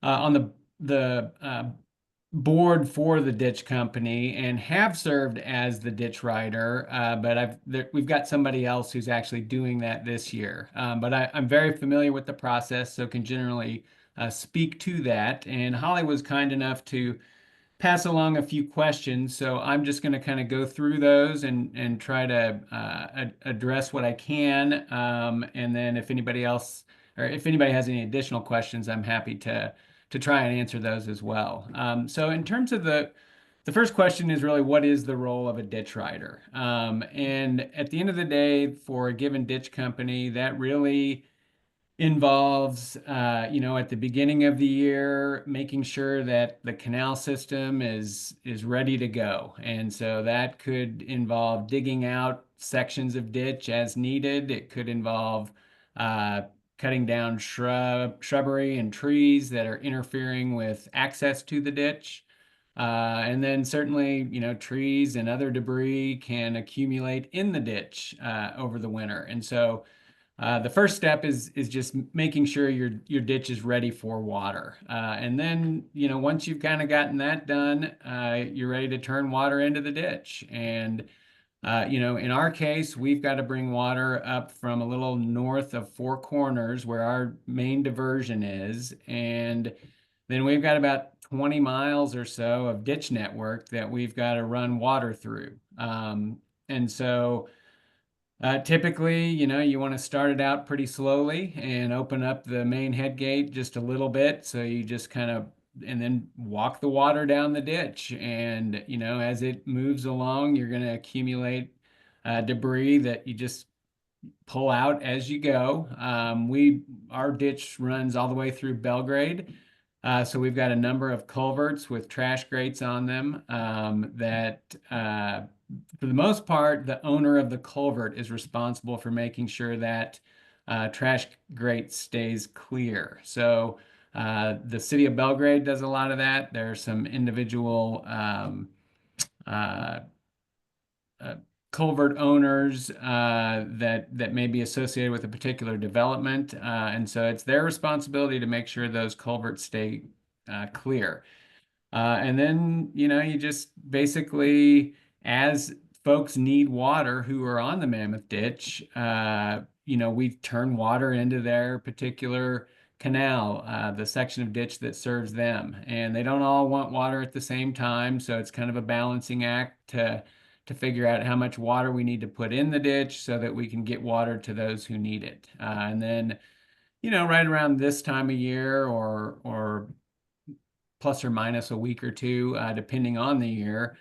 on the board for the Ditch Company and have served as the ditch rider, but we've got somebody else who's actually doing that this year. But I'm very familiar with the process, so can generally speak to that. And Holly was kind enough to pass along a few questions, so I'm just going to kind of go through those and try to address what I can. And then if anybody else, or if anybody has any additional questions, I'm happy to try and answer those as well. So in terms of the first question is really, what is the role of a ditch rider? And at the end of the day, for a given ditch company, that really involves, at the beginning of the year, making sure that the canal system is ready to go. And so that could involve digging out sections of ditch as needed. It could involve cutting down shrubbery and trees that are interfering with access to the ditch. And then certainly, trees and other debris can accumulate in the ditch over the winter. And so the first step is just making sure your ditch is ready for water. And then, once you've kind of gotten that done, you're ready to turn water into the ditch. And, in our case, we've got to bring water up from a little north of Four Corners where our main diversion is. And then we've got about 20 miles or so of ditch network that we've got to run water through. And so typically, you want to start it out pretty slowly and open up the main head gate just a little bit. So you just kind of, and then walk the water down the ditch. And, as it moves along, you're going to accumulate debris that you just pull out as you go. Our ditch runs all the way through Belgrade. So we've got a number of culverts with trash grates on them that for the most part, the owner of the culvert is responsible for making sure that trash grate stays clear. So the city of Belgrade does a lot of that. There are some individual uh, culvert owners that may be associated with a particular development. And so it's their responsibility to make sure those culverts stay clear. And then, you just basically, as folks need water who are on the Mammoth Ditch, we turn water into their particular canal, the section of ditch that serves them. And they don't all want water at the same time. So it's kind of a balancing act to figure out how much water we need to put in the ditch so that we can get water to those who need it. And then, right around this time of year or plus or minus a week or two, depending on the year,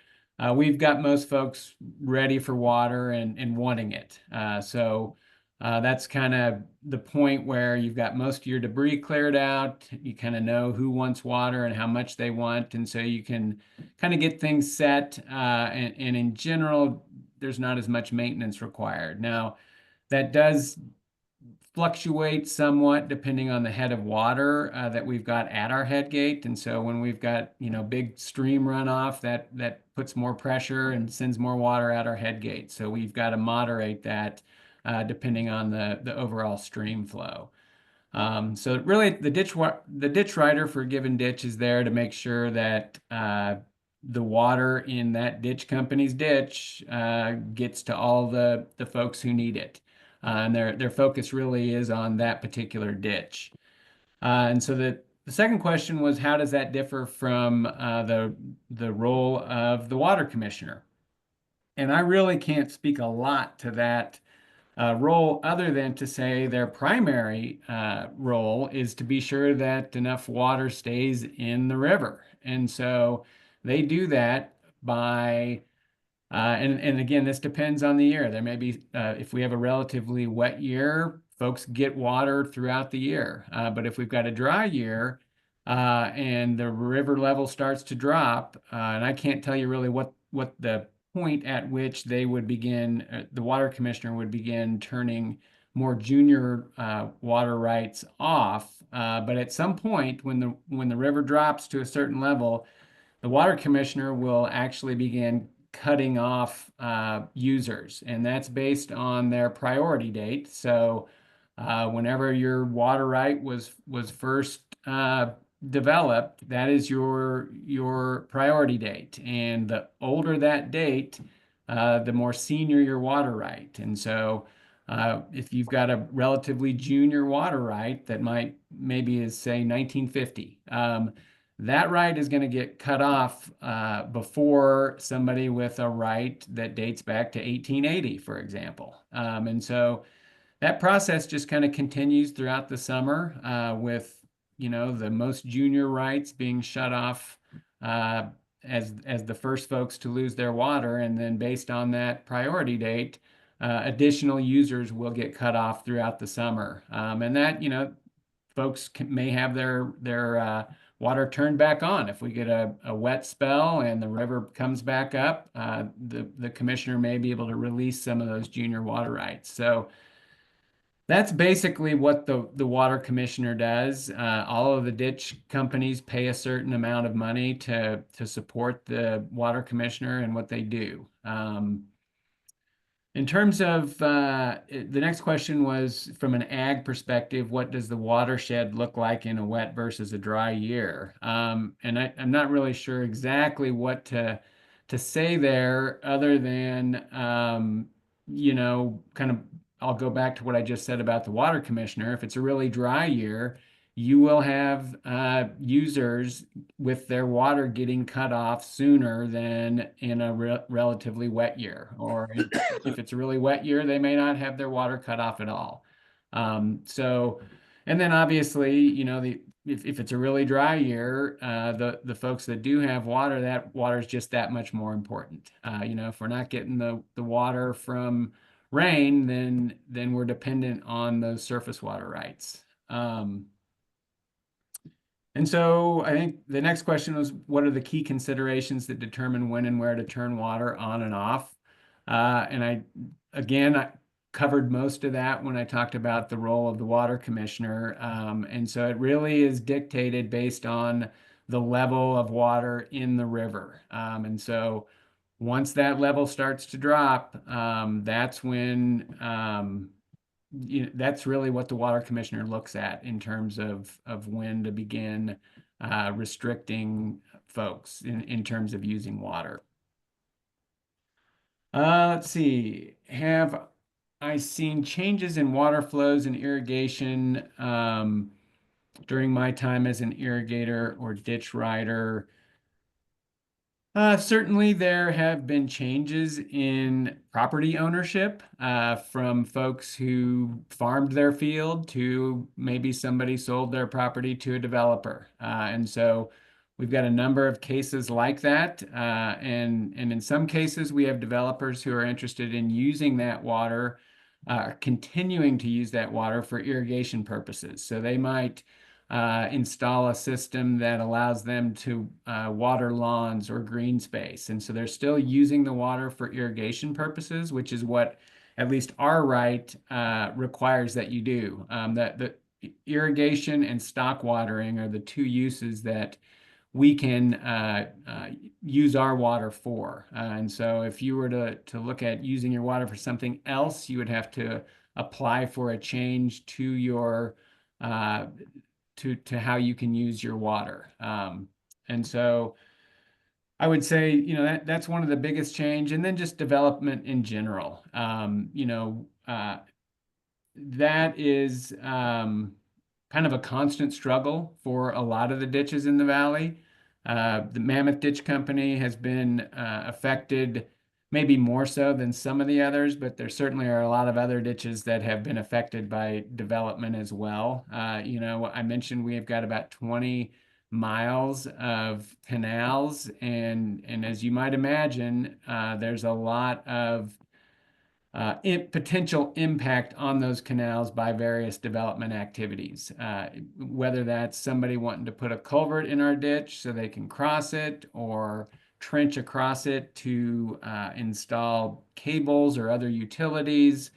we've got most folks ready for water and wanting it. So that's kind of the point where you've got most of your debris cleared out. You kind of know who wants water and how much they want. And so you can kind of get things set. And in general, there's not as much maintenance required. Now, that does fluctuate somewhat depending on the head of water that we've got at our head gate. And so when we've got, big stream runoff, that puts more pressure and sends more water at our head gate. So we've got to moderate that depending on the overall stream flow. So really the ditch rider for a given ditch is there to make sure that the water in that ditch company's ditch gets to all the folks who need it. And their focus really is on that particular ditch. And so the second question was, how does that differ from the role of the water commissioner? And I really can't speak a lot to that role other than to say their primary role is to be sure that enough water stays in the river. And so they do that by and again, this depends on the year. There may be, if we have a relatively wet year, folks get water throughout the year. But if we've got a dry year and the river level starts to drop, and I can't tell you really what the point at which they would begin, the water commissioner would begin turning more junior water rights off. But at some point, when the river drops to a certain level, the water commissioner will actually begin cutting off users, and that's based on their priority date. So whenever your water right was first developed, that is your priority date. And the older that date, the more senior your water right. And so if you've got a relatively junior water right that maybe is say 1950, that right is going to get cut off before somebody with a right that dates back to 1880, for example. And so that process just kind of continues throughout the summer with, the most junior rights being shut off as the first folks to lose their water. And then based on that priority date, additional users will get cut off throughout the summer. And that, folks may have their water turned back on. If we get a wet spell and the river comes back up, the commissioner may be able to release some of those junior water rights. So that's basically what the water commissioner does. All of the ditch companies pay a certain amount of money to support the water commissioner and what they do. In terms of the next question was from an ag perspective, what does the watershed look like in a wet versus a dry year? And I'm not really sure exactly what to say there other than, kind of, I'll go back to what I just said about the water commissioner. If it's a really dry year, you will have users with their water getting cut off sooner than in a relatively wet year. Or if it's a really wet year, they may not have their water cut off at all. And then obviously, you know, if it's a really dry year, the folks that do have water, that water is just that much more important. You know, if we're not getting the water from rain, then we're dependent on those surface water rights. And so I think the next question was, what are the key considerations that determine when and where to turn water on and off? And I covered most of that when I talked about the role of the water commissioner. And so it really is dictated based on the level of water in the river. And so once that level starts to drop, that's when that's really what the water commissioner looks at in terms of when to begin restricting folks in terms of using water. Let's see. Have I seen changes in water flows and irrigation during my time as an irrigator or ditch rider? Certainly, there have been changes in property ownership from folks who farmed their field to maybe somebody sold their property to a developer. And so we've got a number of cases like that. And in some cases, we have developers who are interested in using that water, continuing to use that water for irrigation purposes. So they might install a system that allows them to water lawns or green space. And so they're still using the water for irrigation purposes, which is what at least our right requires that you do. That the irrigation and stock watering are the two uses that we can use our water for. And so if you were to look at using your water for something else, you would have to apply for a change to your to how you can use your water. And so I would say, you know, that's one of the biggest change, and then just development in general. You know, that is kind of a constant struggle for a lot of the ditches in the valley. The Mammoth Ditch Company has been affected maybe more so than some of the others, but there certainly are a lot of other ditches that have been affected by development as well. You know, I mentioned we have got about 20 miles of canals, and as you might imagine, there's a lot of potential impact on those canals by various development activities, whether that's somebody wanting to put a culvert in our ditch so they can cross it, or trench across it to install cables or other utilities,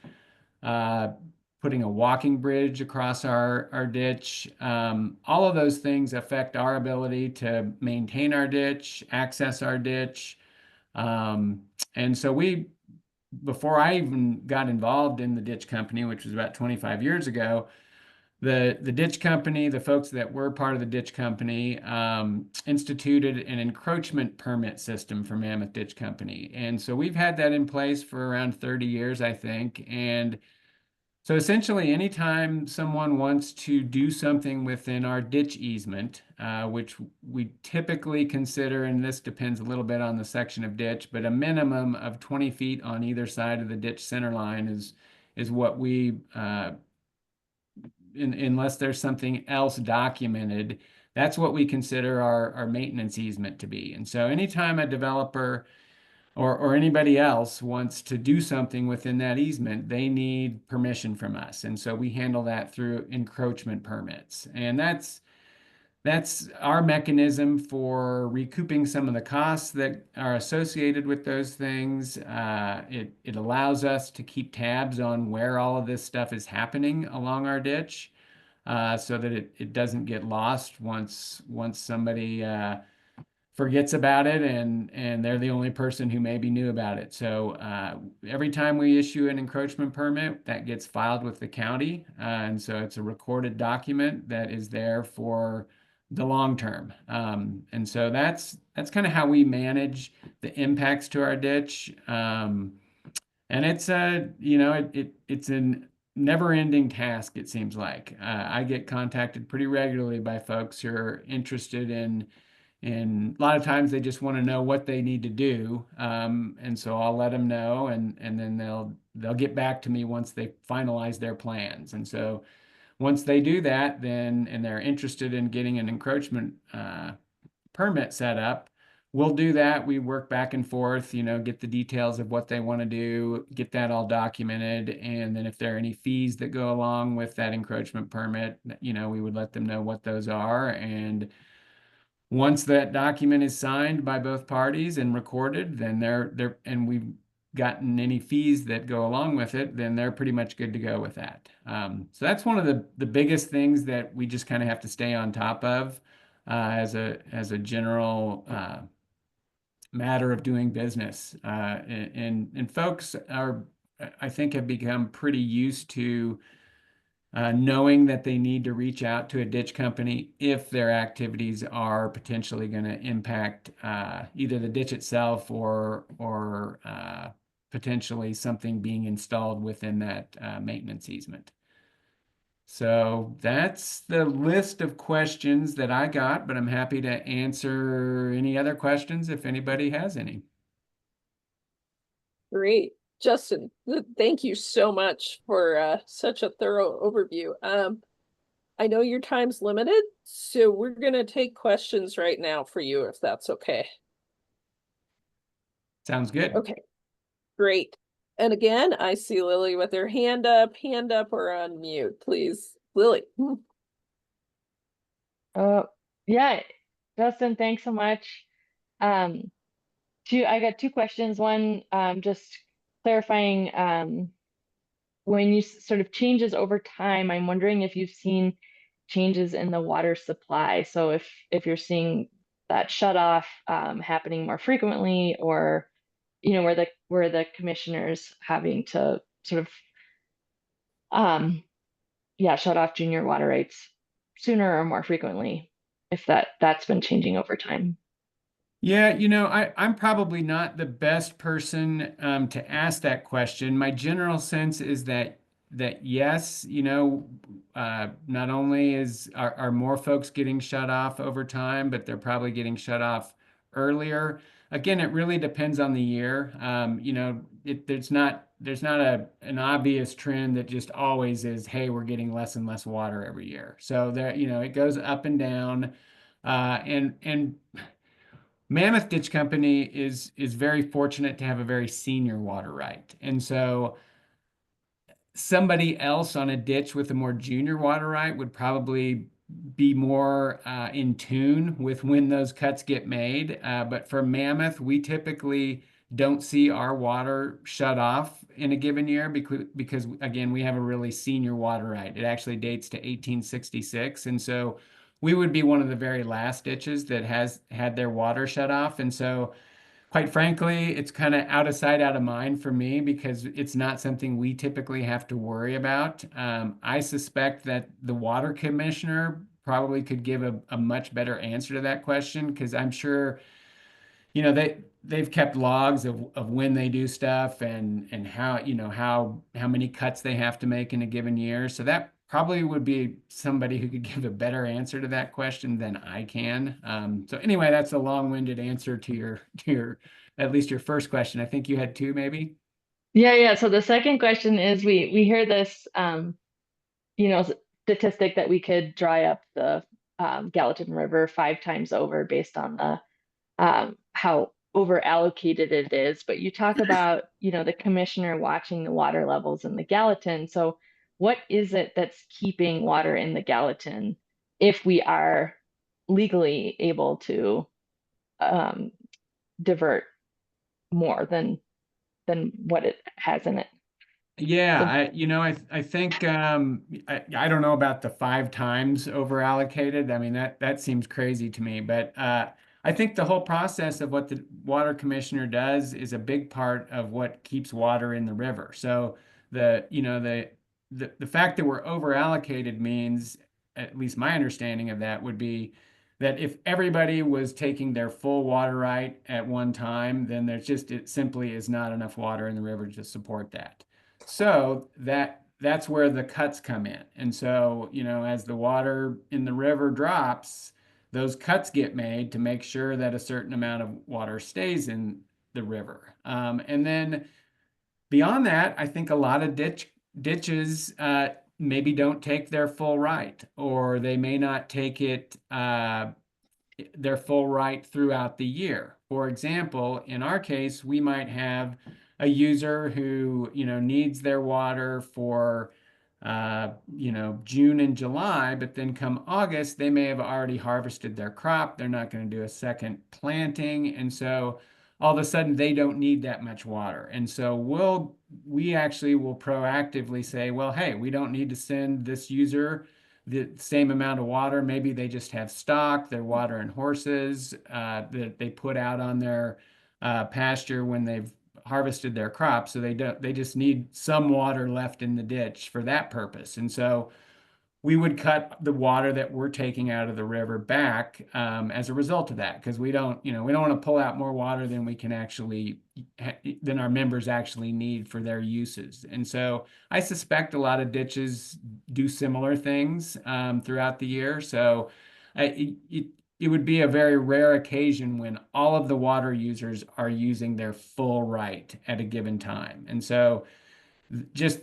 putting a walking bridge across our ditch. All of those things affect our ability to maintain our ditch, access our ditch. And so before I even got involved in the ditch company, which was about 25 years ago, the ditch company, the folks that were part of the ditch company, instituted an encroachment permit system for Mammoth Ditch Company. And so we've had that in place for around 30 years, I think. And so essentially, anytime someone wants to do something within our ditch easement, which we typically consider, and this depends a little bit on the section of ditch, but a minimum of 20 feet on either side of the ditch center line is what we, unless there's something else documented, that's what we consider our maintenance easement to be. And so anytime a developer or anybody else wants to do something within that easement, they need permission from us. And so we handle that through encroachment permits. And that's our mechanism for recouping some of the costs that are associated with those things. It allows us to keep tabs on where all of this stuff is happening along our ditch, so that it doesn't get lost once somebody forgets about it and they're the only person who maybe knew about it. So every time we issue an encroachment permit, that gets filed with the county. And so it's a recorded document that is there for the long term. And so that's kind of how we manage the impacts to our ditch. And it's you know, it's an never-ending task, it seems like. I get contacted pretty regularly by folks who are interested in a lot of times they just want to know what they need to do. And so I'll let them know, and then they'll get back to me once they finalize their plans. And so once they do that, then and they're interested in getting an encroachment permit set up, we'll do that. We work back and forth, get the details of what they want to do, get that all documented. And then if there are any fees that go along with that encroachment permit, we would let them know what those are. And once that document is signed by both parties and recorded, then and we've gotten any fees that go along with it, then they're pretty much good to go with that. So that's one of the biggest things that we just kind of have to stay on top of as a general matter of doing business. And folks I think, have become pretty used to knowing that they need to reach out to a ditch company if their activities are potentially going to impact either the ditch itself or potentially something being installed within that maintenance easement. So that's the list of questions that I got, but I'm happy to answer any other questions if anybody has any. Great. Justin, thank you so much for such a thorough overview. I know your time's limited, so we're going to take questions right now for you, if that's okay. Sounds good. Okay, great. And again, I see Lily with her hand up or unmute, please. Lily. Yeah, Justin, thanks so much. I got two questions. One, just clarifying, when you sort of changes over time, I'm wondering if you've seen changes in the water supply. So if you're seeing that shut off happening more frequently, or where the commissioners having to sort of shut off junior water rights sooner or more frequently, if that's been changing over time. Yeah, I'm probably not the best person to ask that question. My general sense is that yes, not only are more folks getting shut off over time, but they're probably getting shut off earlier. Again, it really depends on the year. There's not an obvious trend that just always is, hey, we're getting less and less water every year. So there, it goes up and down, and Mammoth Ditch Company is very fortunate to have a very senior water right. And so somebody else on a ditch with a more junior water right would probably be more in tune with when those cuts get made. But for Mammoth, we typically don't see our water shut off in a given year because again, we have a really senior water right. It actually dates to 1866. And so we would be one of the very last ditches that has had their water shut off. And so quite frankly, it's kind of out of sight, out of mind for me because it's not something we typically have to worry about. I suspect that the water commissioner probably could give a much better answer to that question because I'm sure, they've kept logs of when they do stuff and how, how many cuts they have to make in a given year. So that probably would be somebody who could give a better answer to that question than I can. So anyway, that's a long-winded answer to your at least your first question. I think you had two, maybe. Yeah. So the second question is we hear this statistic that we could dry up the Gallatin River 5 times over based on the how over allocated it is. But you talk about the commissioner watching the water levels in the Gallatin. So what is it that's keeping water in the Gallatin if we are legally able to divert more than what it has in it? Yeah, I think I don't know about the 5 times over allocated. I mean that seems crazy to me, but I think the whole process of what the water commissioner does is a big part of what keeps water in the river. So the fact that we're over allocated means, at least my understanding of that would be that if everybody was taking their full water right at one time, then it simply is not enough water in the river to support that. So that that's where the cuts come in. And so, you know, as the water in the river drops, those cuts get made to make sure that a certain amount of water stays in the river. And then beyond that, I think a lot of ditches maybe don't take their full right, or they may not take it their full right throughout the year. For example, in our case, we might have a user who, you know, needs their water for you know, June and July, but then come August, they may have already harvested their crop. They're not going to do a second planting. And so all of a sudden they don't need that much water. And so we actually will proactively say, well, hey, we don't need to send this user the same amount of water. Maybe they just have stock, their water and horses that they put out on their pasture when they've harvested their crop, so they just need some water left in the ditch for that purpose. And so we would cut the water that we're taking out of the river back as a result of that, because we don't want to pull out more water than we can actually than our members actually need for their uses. And so I suspect a lot of ditches do similar things throughout the year. So it would be a very rare occasion when all of the water users are using their full right at a given time. And so just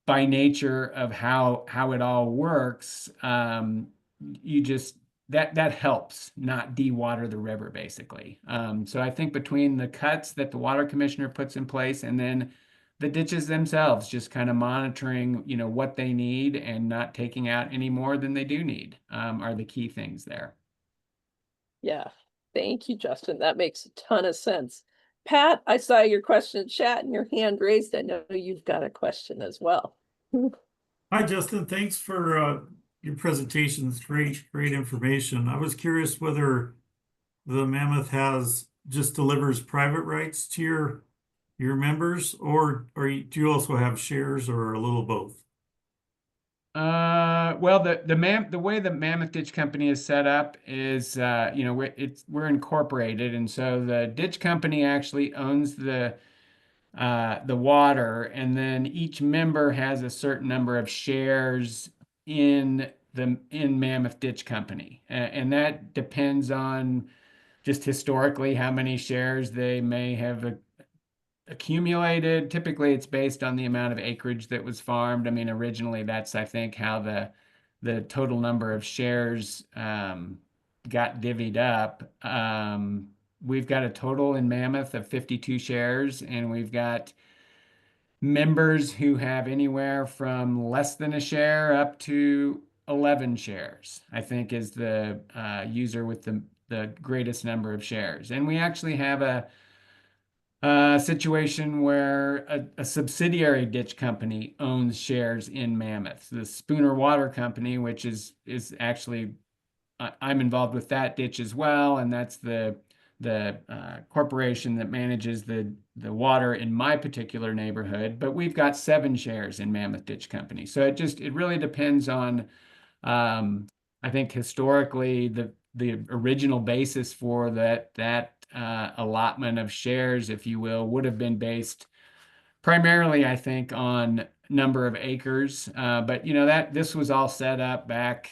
by nature of how it all works, you just that helps not de-water the river, basically. So I think between the cuts that the water commissioner puts in place and then the ditches themselves, just kind of monitoring, you know, what they need and not taking out any more than they do need, are the key things there. Yeah, thank you, Justin. That makes a ton of sense. Pat, I saw your question in chat and your hand raised. I know you've got a question as well. Hi, Justin. Thanks for your presentations. Great information. I was curious whether the Mammoth just delivers private rights to your members, or do you also have shares, or a little both? Well, the way the Mammoth Ditch Company is set up is, you know, we're incorporated, and so the ditch company actually owns the water, and then each member has a certain number of shares in Mammoth Ditch Company, and that depends on just historically how many shares they may have accumulated. Typically, it's based on the amount of acreage that was farmed. I mean, originally, that's, I think, how the total number of shares got divvied up. We've got a total in Mammoth of 52 shares, and we've got members who have anywhere from less than a share up to 11 shares, I think, is the user with the greatest number of shares. And we actually have a situation where a subsidiary ditch company owns shares in Mammoth. The Spooner Water Company, which is actually, I'm involved with that ditch as well, and that's the corporation that manages the water in my particular neighborhood. But we've got 7 shares in Mammoth Ditch Company. So it really depends on, I think historically the original basis for that allotment of shares, if you will, would have been based primarily, I think, on number of acres. But you know, this was all set up back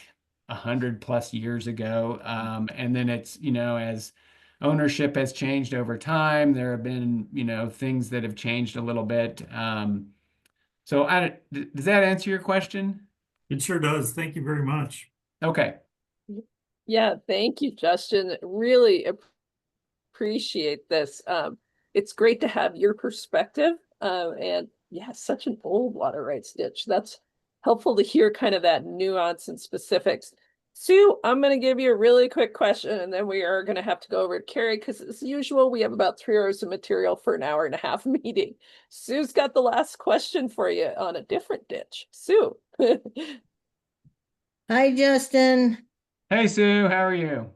100+ years ago, and then it's, you know, as ownership has changed over time, there have been, you know, things that have changed a little bit. So does that answer your question? It sure does. Thank you very much. Okay. Yeah, thank you, Justin. Really appreciate this. It's great to have your perspective. And yeah, such an old water rights ditch. That's helpful to hear kind of that nuance and specifics. Sue, I'm going to give you a really quick question, and then we are going to have to go over to Carrie, because as usual, we have about 3 hours of material for an 1.5-hour meeting. Sue's got the last question for you on a different ditch. Sue. Hi, Justin. Hey, Sue, how are you?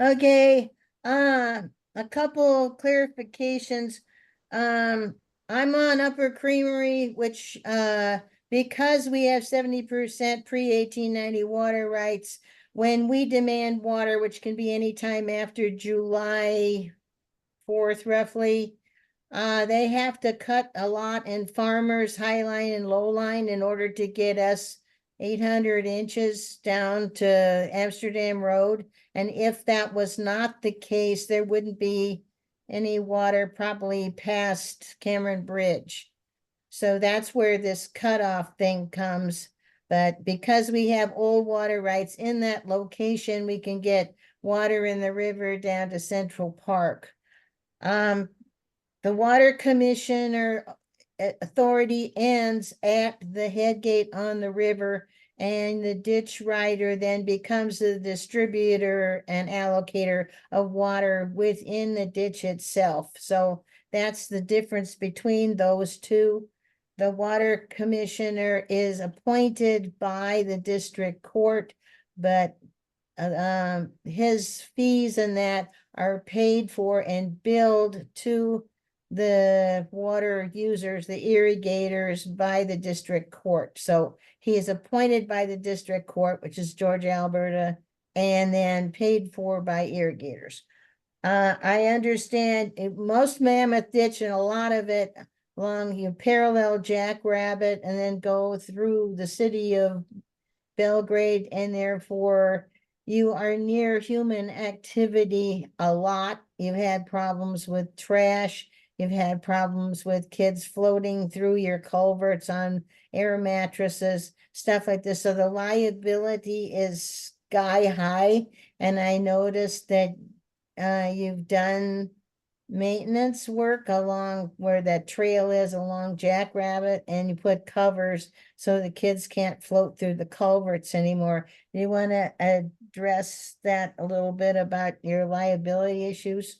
Okay, a couple of clarifications. I'm on Upper Creamery, which, because we have 70% pre-1890 water rights, when we demand water, which can be anytime after July 4th, roughly, They have to cut a lot in Farmers, High Line and Low Line in order to get us 800 inches down to Amsterdam Road. And if that was not the case, there wouldn't be any water probably past Cameron Bridge. So that's where this cutoff thing comes. But because we have old water rights in that location, we can get water in the river down to Central Park. The water commissioner authority ends at the head gate on the river, and the ditch rider then becomes the distributor and allocator of water within the ditch itself. So that's the difference between those two. The water commissioner is appointed by the district court, but his fees and that are paid for and billed to the water users, the irrigators, by the district court. So he is appointed by the district court, which is Georgia, Alberta, and then paid for by irrigators. I understand most Mammoth Ditch and a lot of it along you parallel Jackrabbit and then go through the city of Belgrade, and therefore you are near human activity a lot. You've had problems with trash. You've had problems with kids floating through your culverts on air mattresses, stuff like this. So the liability is sky high. And I noticed that you've done maintenance work along where that trail is along Jackrabbit, and you put covers so the kids can't float through the culverts anymore. Do you want to address that a little bit about your liability issues?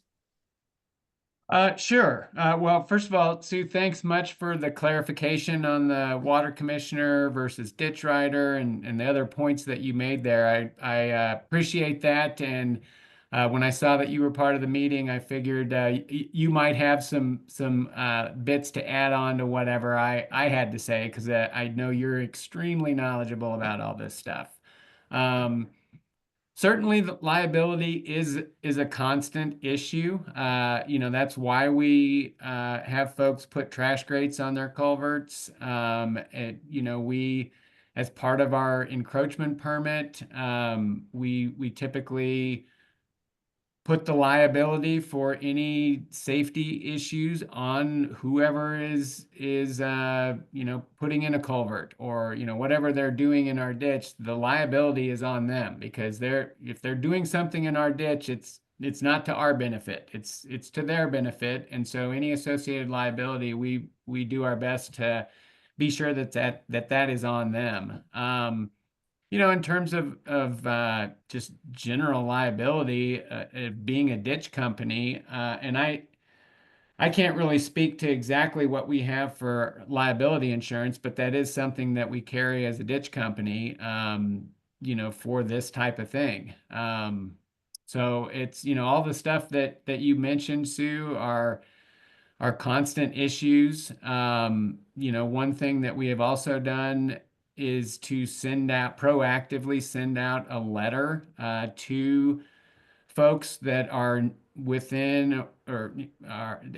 Sure. Well, first of all, Sue, thanks much for the clarification on the water commissioner versus ditch rider and the other points that you made there. I appreciate that. And when I saw that you were part of the meeting, I figured you might have some bits to add on to whatever I had to say, because I know you're extremely knowledgeable about all this stuff. Certainly, the liability is a constant issue. That's why we have folks put trash grates on their culverts. We, as part of our encroachment permit, we typically put the liability for any safety issues on whoever is putting in a culvert, or whatever they're doing in our ditch. The liability is on them, because if they're doing something in our ditch, it's not to our benefit, it's to their benefit. And so any associated liability, we do our best to be sure that is on them. In terms of just general liability, being a ditch company, and I can't really speak to exactly what we have for liability insurance, but that is something that we carry as a ditch company, for this type of thing. So it's, all the stuff that you mentioned, Sue, are constant issues. One thing that we have also done is to proactively send out a letter to folks that are within or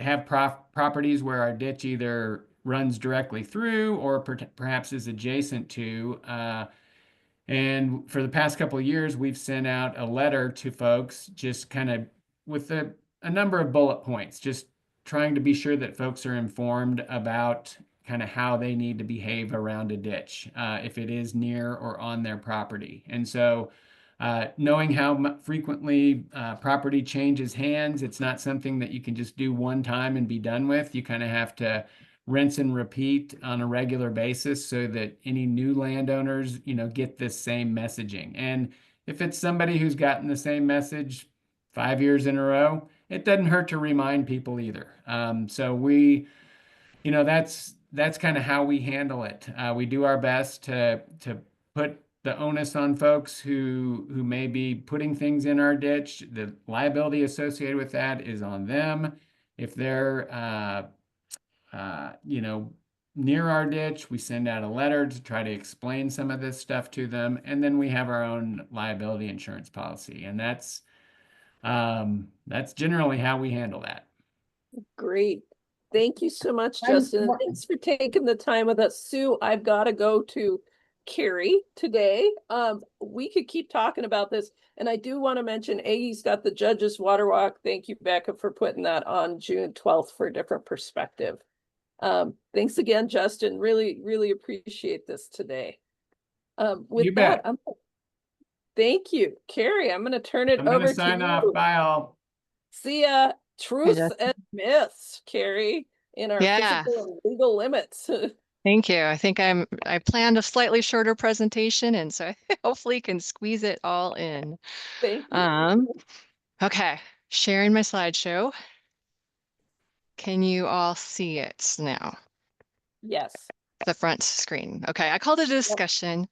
have properties where our ditch either runs directly through or perhaps is adjacent to. And for the past couple of years, we've sent out a letter to folks just kind of with a number of bullet points, just trying to be sure that folks are informed about kind of how they need to behave around a ditch if it is near or on their property. And so knowing how frequently property changes hands, it's not something that you can just do one time and be done with. You kind of have to rinse and repeat on a regular basis so that any new landowners, get this same messaging. And if it's somebody who's gotten the same message 5 years in a row, it doesn't hurt to remind people either. So we, that's kind of how we handle it. We do our best to put the onus on folks who may be putting things in our ditch. The liability associated with that is on them. If they're near our ditch, we send out a letter to try to explain some of this stuff to them. And then we have our own liability insurance policy. And that's generally how we handle that. Great. Thank you so much, I'm- Justin. And thanks for taking the time with us. Sue, I've got to go to Carrie today. We could keep talking about this. And I do want to mention Aggie's got the Judges Water Walk. Thank you, Becca, for putting that on June 12th for a different perspective. Thanks again, Justin. Really, really appreciate this today. With You that, bet. thank you. Carrie, I'm going to turn it I'm gonna over to sign you. off. Bye all. See ya. Truth Justin. and myths, Carrie, in our Yeah. physical and legal limits. Thank you. I think I planned a slightly shorter presentation, and so I hopefully can squeeze it all in. Thank you. Okay, sharing my slideshow. Can you all see it now? Yes. The front screen. Okay, I called it a discussion,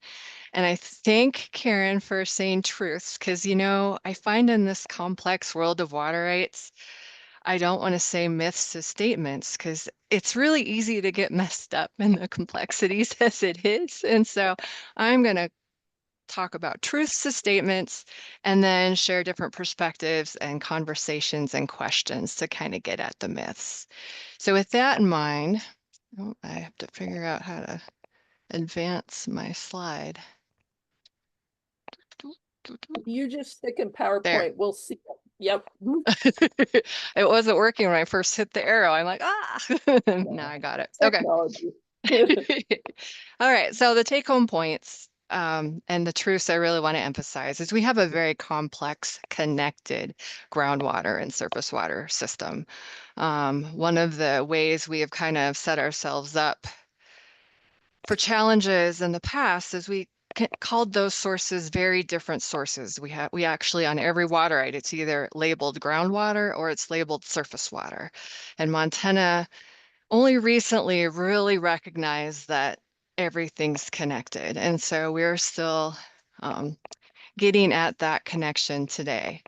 and I thank Karen for saying truths, because I find in this complex world of water rights, I don't want to say myths to statements because it's really easy to get messed up in the complexities as it is. And so I'm going to talk about truths to statements and then share different perspectives and conversations and questions to kind of get at the myths. So with that in mind, I have to figure out how to advance my slide. You just stick in There. PowerPoint. We'll see. Yep. It wasn't working when I first hit the arrow. I'm like, now I got it. Okay. Technology. All right. So the take home points and the truths I really want to emphasize is we have a very complex, connected groundwater and surface water system. One of the ways we have kind of set ourselves up for challenges in the past is we called those sources very different sources. We actually on every water right, it's either labeled groundwater or it's labeled surface water. And Montana only recently really recognized that everything's connected. And so we're still getting at that connection today.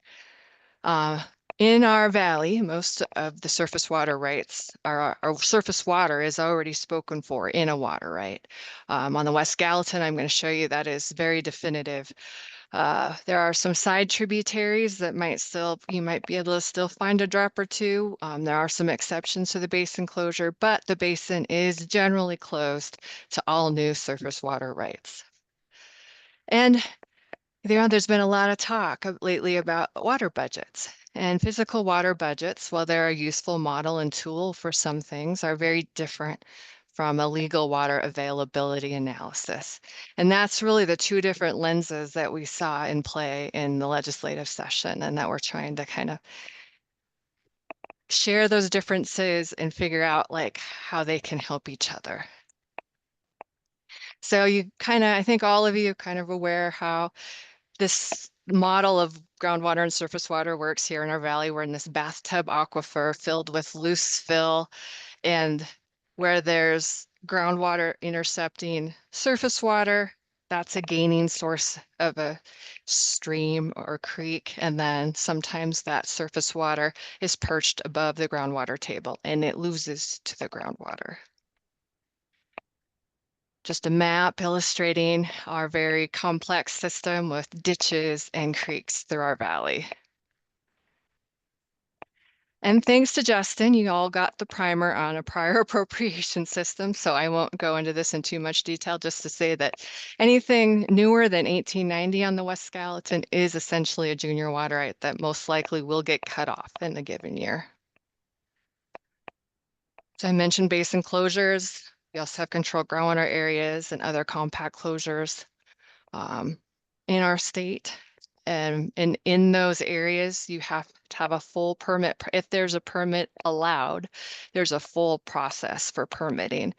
In our valley, most of the surface water rights our surface water is already spoken for in a water right. On the West Gallatin, I'm going to show you that is very definitive. There are some side tributaries that you might be able to still find a drop or two. There are some exceptions to the basin closure, but the basin is generally closed to all new surface water rights. And there's been a lot of talk lately about water budgets. And physical water budgets, while they're a useful model and tool for some things, are very different from a legal water availability analysis. And that's really the two different lenses that we saw in play in the legislative session, and that we're trying to kind of share those differences and figure out like how they can help each other. So I think all of you kind of aware how this model of groundwater and surface water works here in our valley. We're in this bathtub aquifer filled with loose fill, and where there's groundwater intercepting surface water, that's a gaining source of a stream or creek. And then sometimes that surface water is perched above the groundwater table and it loses to the groundwater. Just a map illustrating our very complex system with ditches and creeks through our valley. And thanks to Justin, you all got the primer on a prior appropriation system, so I won't go into this in too much detail, just to say that anything newer than 1890 on the West Gallatin is essentially a junior water right that most likely will get cut off in a given year. So I mentioned basin closures. We also have controlled groundwater areas and other compact closures in our state. And in those areas, you have to have a full permit. If there's a permit allowed, there's a full process for permitting.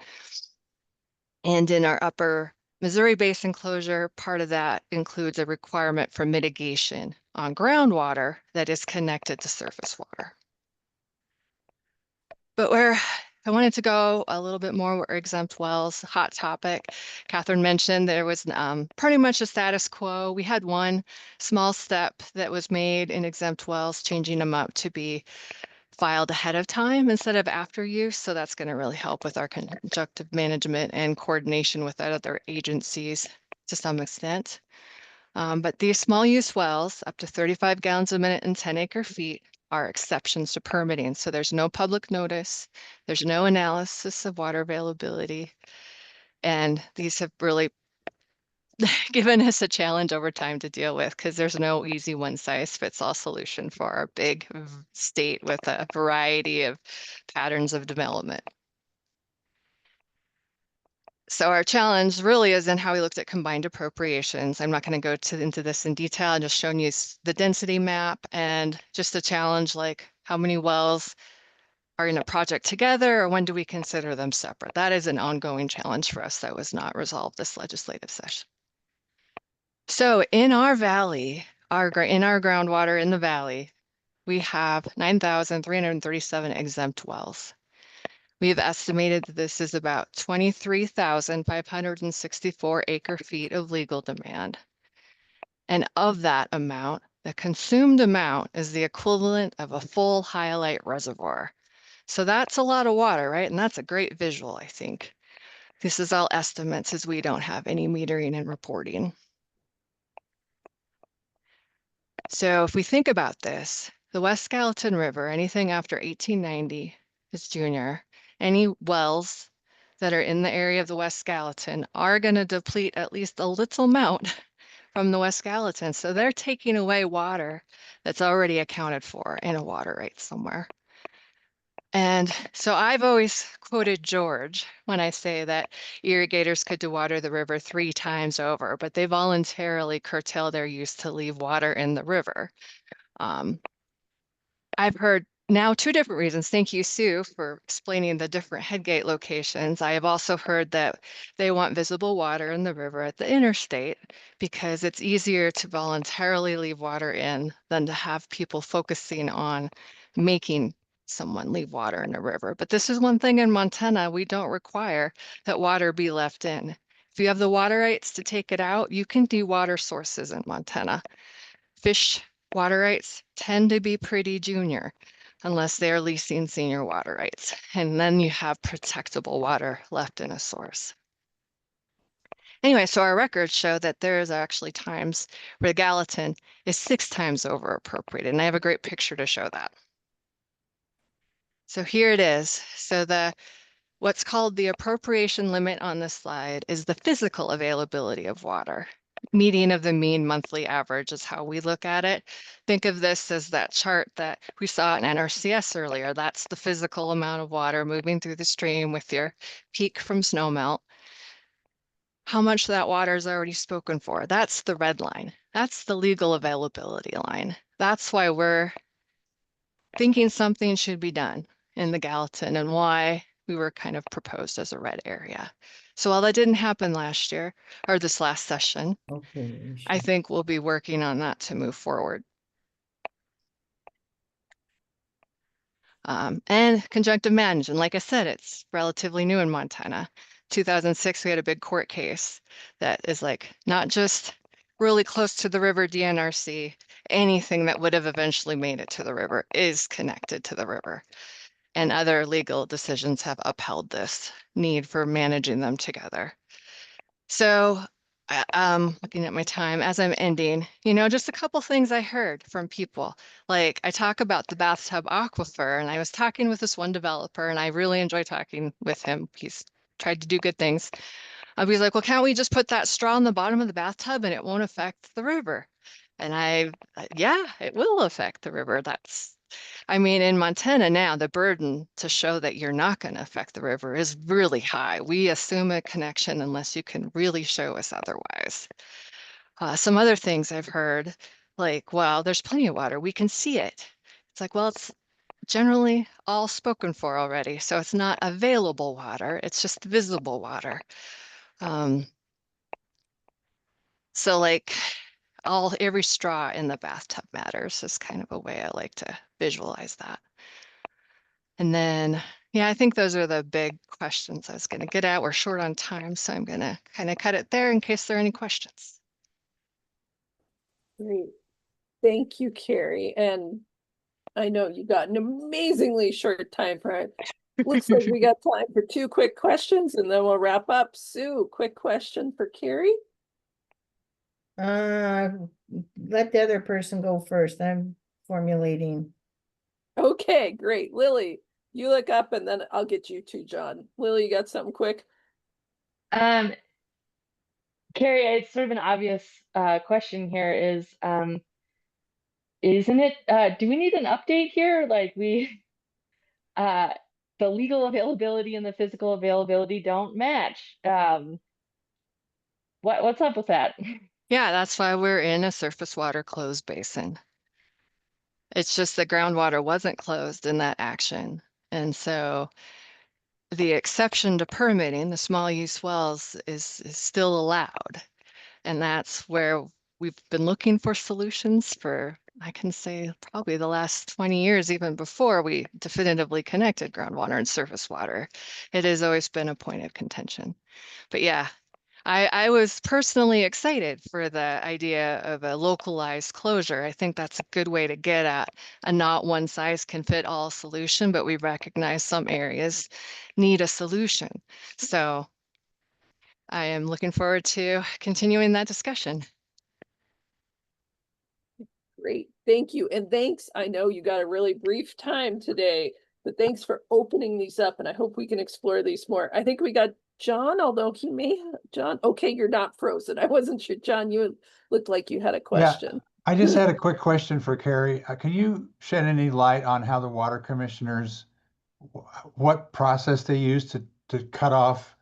And in our upper Missouri Basin closure, part of that includes a requirement for mitigation on groundwater that is connected to surface water. But where I wanted to go a little bit more were exempt wells, hot topic. Catherine mentioned there was pretty much a status quo. We had one small step that was made in exempt wells, changing them up to be filed ahead of time instead of after use. So that's going to really help with our conjunctive management and coordination with other agencies to some extent. But these small use wells, up to 35 gallons a minute and 10 acre feet, are exceptions to permitting. So there's no public notice, there's no analysis of water availability. And these have really given us a challenge over time to deal with because there's no easy one size fits all solution for our big state with a variety of patterns of development. So our challenge really is in how we looked at combined appropriations. I'm not going to go into this in detail. I'm just showing you the density map and just a challenge like how many wells are in a project together or when do we consider them separate? That is an ongoing challenge for us that was not resolved this legislative session. So in our valley, in our groundwater in the valley, we have 9,337 exempt wells. We've estimated that this is about 23,564 acre feet of legal demand. And of that amount, the consumed amount is the equivalent of a full Hyalite reservoir. So that's a lot of water, right? And that's a great visual, I think. This is all estimates as we don't have any metering and reporting. So if we think about this, the West Gallatin River, anything after 1890 is junior. Any wells that are in the area of the West Gallatin are going to deplete at least a little amount from the West Gallatin. So they're taking away water that's already accounted for in a water right somewhere. And so I've always quoted George when I say that irrigators could dewater the river 3 times over, but they voluntarily curtail their use to leave water in the river. I've heard now 2 different reasons. Thank you, Sue, for explaining the different headgate locations. I have also heard that they want visible water in the river at the interstate because it's easier to voluntarily leave water in than to have people focusing on making someone leave water in a river. But this is one thing in Montana, we don't require that water be left in. If you have the water rights to take it out, you can de-water sources in Montana. Fish water rights tend to be pretty junior unless they're leasing senior water rights. And then you have protectable water left in a source. Anyway, so our records show that there is actually times where Gallatin is 6 times over appropriated. And I have a great picture to show that. So here it is. So what's called the appropriation limit on this slide is the physical availability of water. Median of the mean monthly average is how we look at it. Think of this as that chart that we saw in NRCS earlier. That's the physical amount of water moving through the stream with your peak from snowmelt. How much of that water is already spoken for? That's the red line. That's the legal availability line. That's why we're thinking something should be done in the Gallatin and why we were kind of proposed as a red area. So while that didn't happen last year or this last session, I think we'll be working on that to move forward. And conjunctive management, like I said, it's relatively new in Montana. 2006, we had a big court case that is like not just really close to the river DNRC, anything that would have eventually made it to the river is connected to the river. And other legal decisions have upheld this need for managing them together. So looking at my time as I'm ending, just a couple things I heard from people. Like I talk about the bathtub aquifer, and I was talking with this one developer, and I really enjoy talking with him. He's tried to do good things. He's like, well, can't we just put that straw in the bottom of the bathtub and it won't affect the river? And yeah, it will affect the river. In Montana now, the burden to show that you're not going to affect the river is really high. We assume a connection unless you can really show us otherwise. Some other things I've heard, like, well, there's plenty of water. We can see it. It's like, well, it's generally all spoken for already. So it's not available water. It's just visible water. So like every straw in the bathtub matters is kind of a way I like to visualize that. And then, yeah, I think those are the big questions I was going to get at. We're short on time, so I'm going to kind of cut it there in case there are any questions. Great. Thank you, Carrie. And I know you got an amazingly short time frame. Looks like we got time for 2 quick questions and then we'll wrap up. Sue, quick question for Carrie. Let the other person go first. I'm formulating. Okay, great. Lily, you look up and then I'll get you to John. Lily, you got something quick? Carrie, it's sort of an obvious question here isn't it, do we need an update here? Like the legal availability and the physical availability don't match. What's up with that? Yeah, that's why we're in a surface water closed basin. It's just the groundwater wasn't closed in that action. And so the exception to permitting the small use wells is still allowed. And that's where we've been looking for solutions for, I can say, probably the last 20 years, even before we definitively connected groundwater and surface water. It has always been a point of contention. But yeah, I was personally excited for the idea of a localized closure. I think that's a good way to get at a not one size can fit all solution, but we recognize some areas need a solution. So I am looking forward to continuing that discussion. Great, thank you. And thanks, I know you got a really brief time today, but thanks for opening these up and I hope we can explore these more. I think we got John, although he may, John, okay, you're not frozen. I wasn't sure. John, you looked like you had a question. I just had a quick question for Carrie. Can you shed any light on how the water commissioners, what process they use to cut off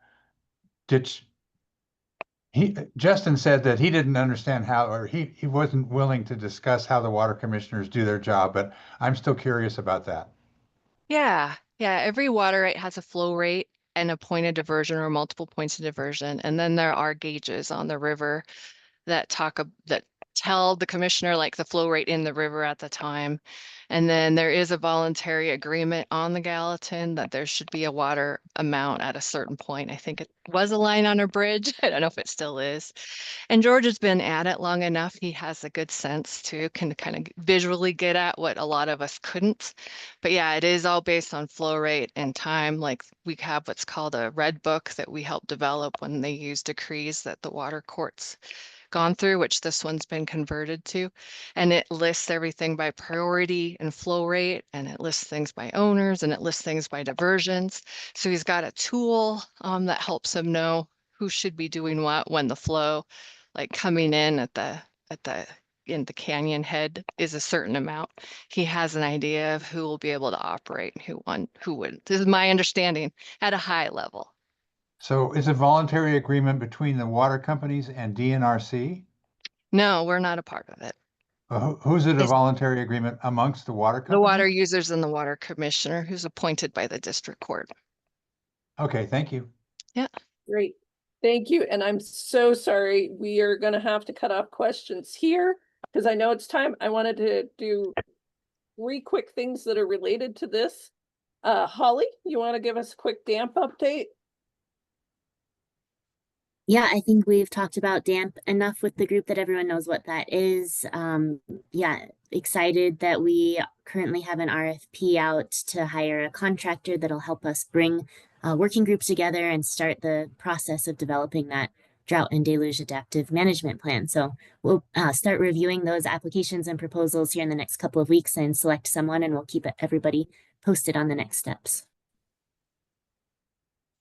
ditch? Justin said that he didn't understand how, or he wasn't willing to discuss how the water commissioners do their job, but I'm still curious about that. Yeah, every water right has a flow rate and a point of diversion or multiple points of diversion. And then there are gauges on the river that that tell the commissioner like the flow rate in the river at the time. And then there is a voluntary agreement on the Gallatin that there should be a water amount at a certain point. I think it was a line on a bridge. I don't know if it still is. And George has been at it long enough. He has a good sense to can kind of visually get at what a lot of us couldn't. But yeah, it is all based on flow rate and time. Like we have what's called a red book that we helped develop when they use decrees that the water courts gone through, which this one's been converted to. And it lists everything by priority and flow rate, and it lists things by owners, and it lists things by diversions. So he's got a tool that helps him know who should be doing what when the flow, like coming in in the canyon head is a certain amount. He has an idea of who will be able to operate and who wouldn't. This is my understanding at a high level. So it's a voluntary agreement between the water companies and DNRC? No, we're not a part of it. Who's it a voluntary agreement amongst the water companies? The water users and the water commissioner who's appointed by the district court. Okay, thank you. Yeah. Great, thank you. And I'm so sorry, we are gonna have to cut off questions here because I know it's time. I wanted to do 3 quick things that are related to this. Holly, you want to give us a quick damp update? Yeah, I think we've talked about damp enough with the group that everyone knows what that is. Yeah, excited that we currently have an RFP out to hire a contractor that'll help us bring a working group together and start the process of developing that drought and deluge adaptive management plan. So we'll start reviewing those applications and proposals here in the next couple of weeks and select someone, and we'll keep everybody posted on the next steps.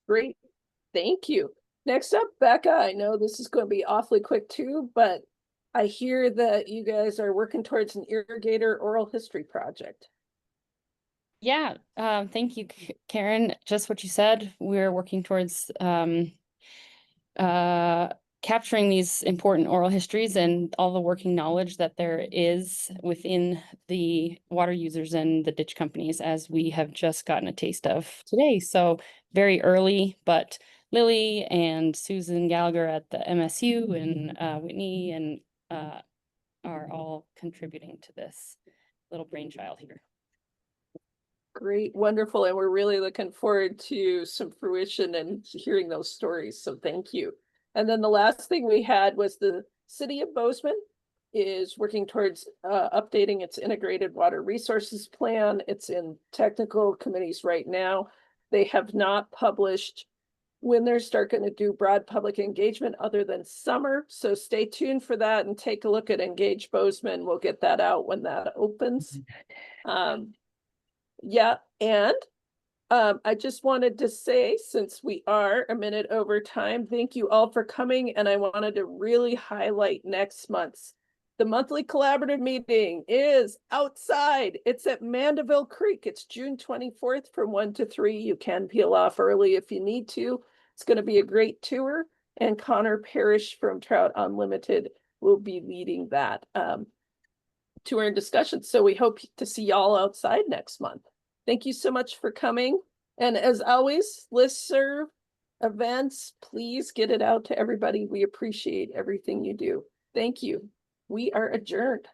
Great, thank you. Next up, Becca, I know this is going to be awfully quick too, but I hear that you guys are working towards an irrigator oral history project. Yeah, thank you, Karen. Just what you said, we're working towards capturing these important oral histories and all the working knowledge that there is within the water users and the ditch companies, as we have just gotten a taste of today. So very early, but Lily and Susan Gallagher at the MSU and Whitney and are all contributing to this little brainchild here. Great, wonderful, and we're really looking forward to some fruition and hearing those stories, so thank you. And then the last thing we had was the City of Bozeman is working towards updating its integrated water resources plan. It's in technical committees right now. They have not published when they're going to do broad public engagement other than summer. So stay tuned for that and take a look at Engage Bozeman. We'll get that out when that opens. Yeah, and I just wanted to say, since we are a minute over time, thank you all for coming, and I wanted to really highlight next month's. The monthly collaborative meeting is outside. It's at Mandeville Creek. It's June 24th from 1 to 3. You can peel off early if you need to. It's going to be a great tour, and Connor Parrish from Trout Unlimited will be leading that tour and discussion. So we hope to see y'all outside next month. Thank you so much for coming. And as always, listserv, events, please get it out to everybody. We appreciate everything you do. Thank you. We are adjourned.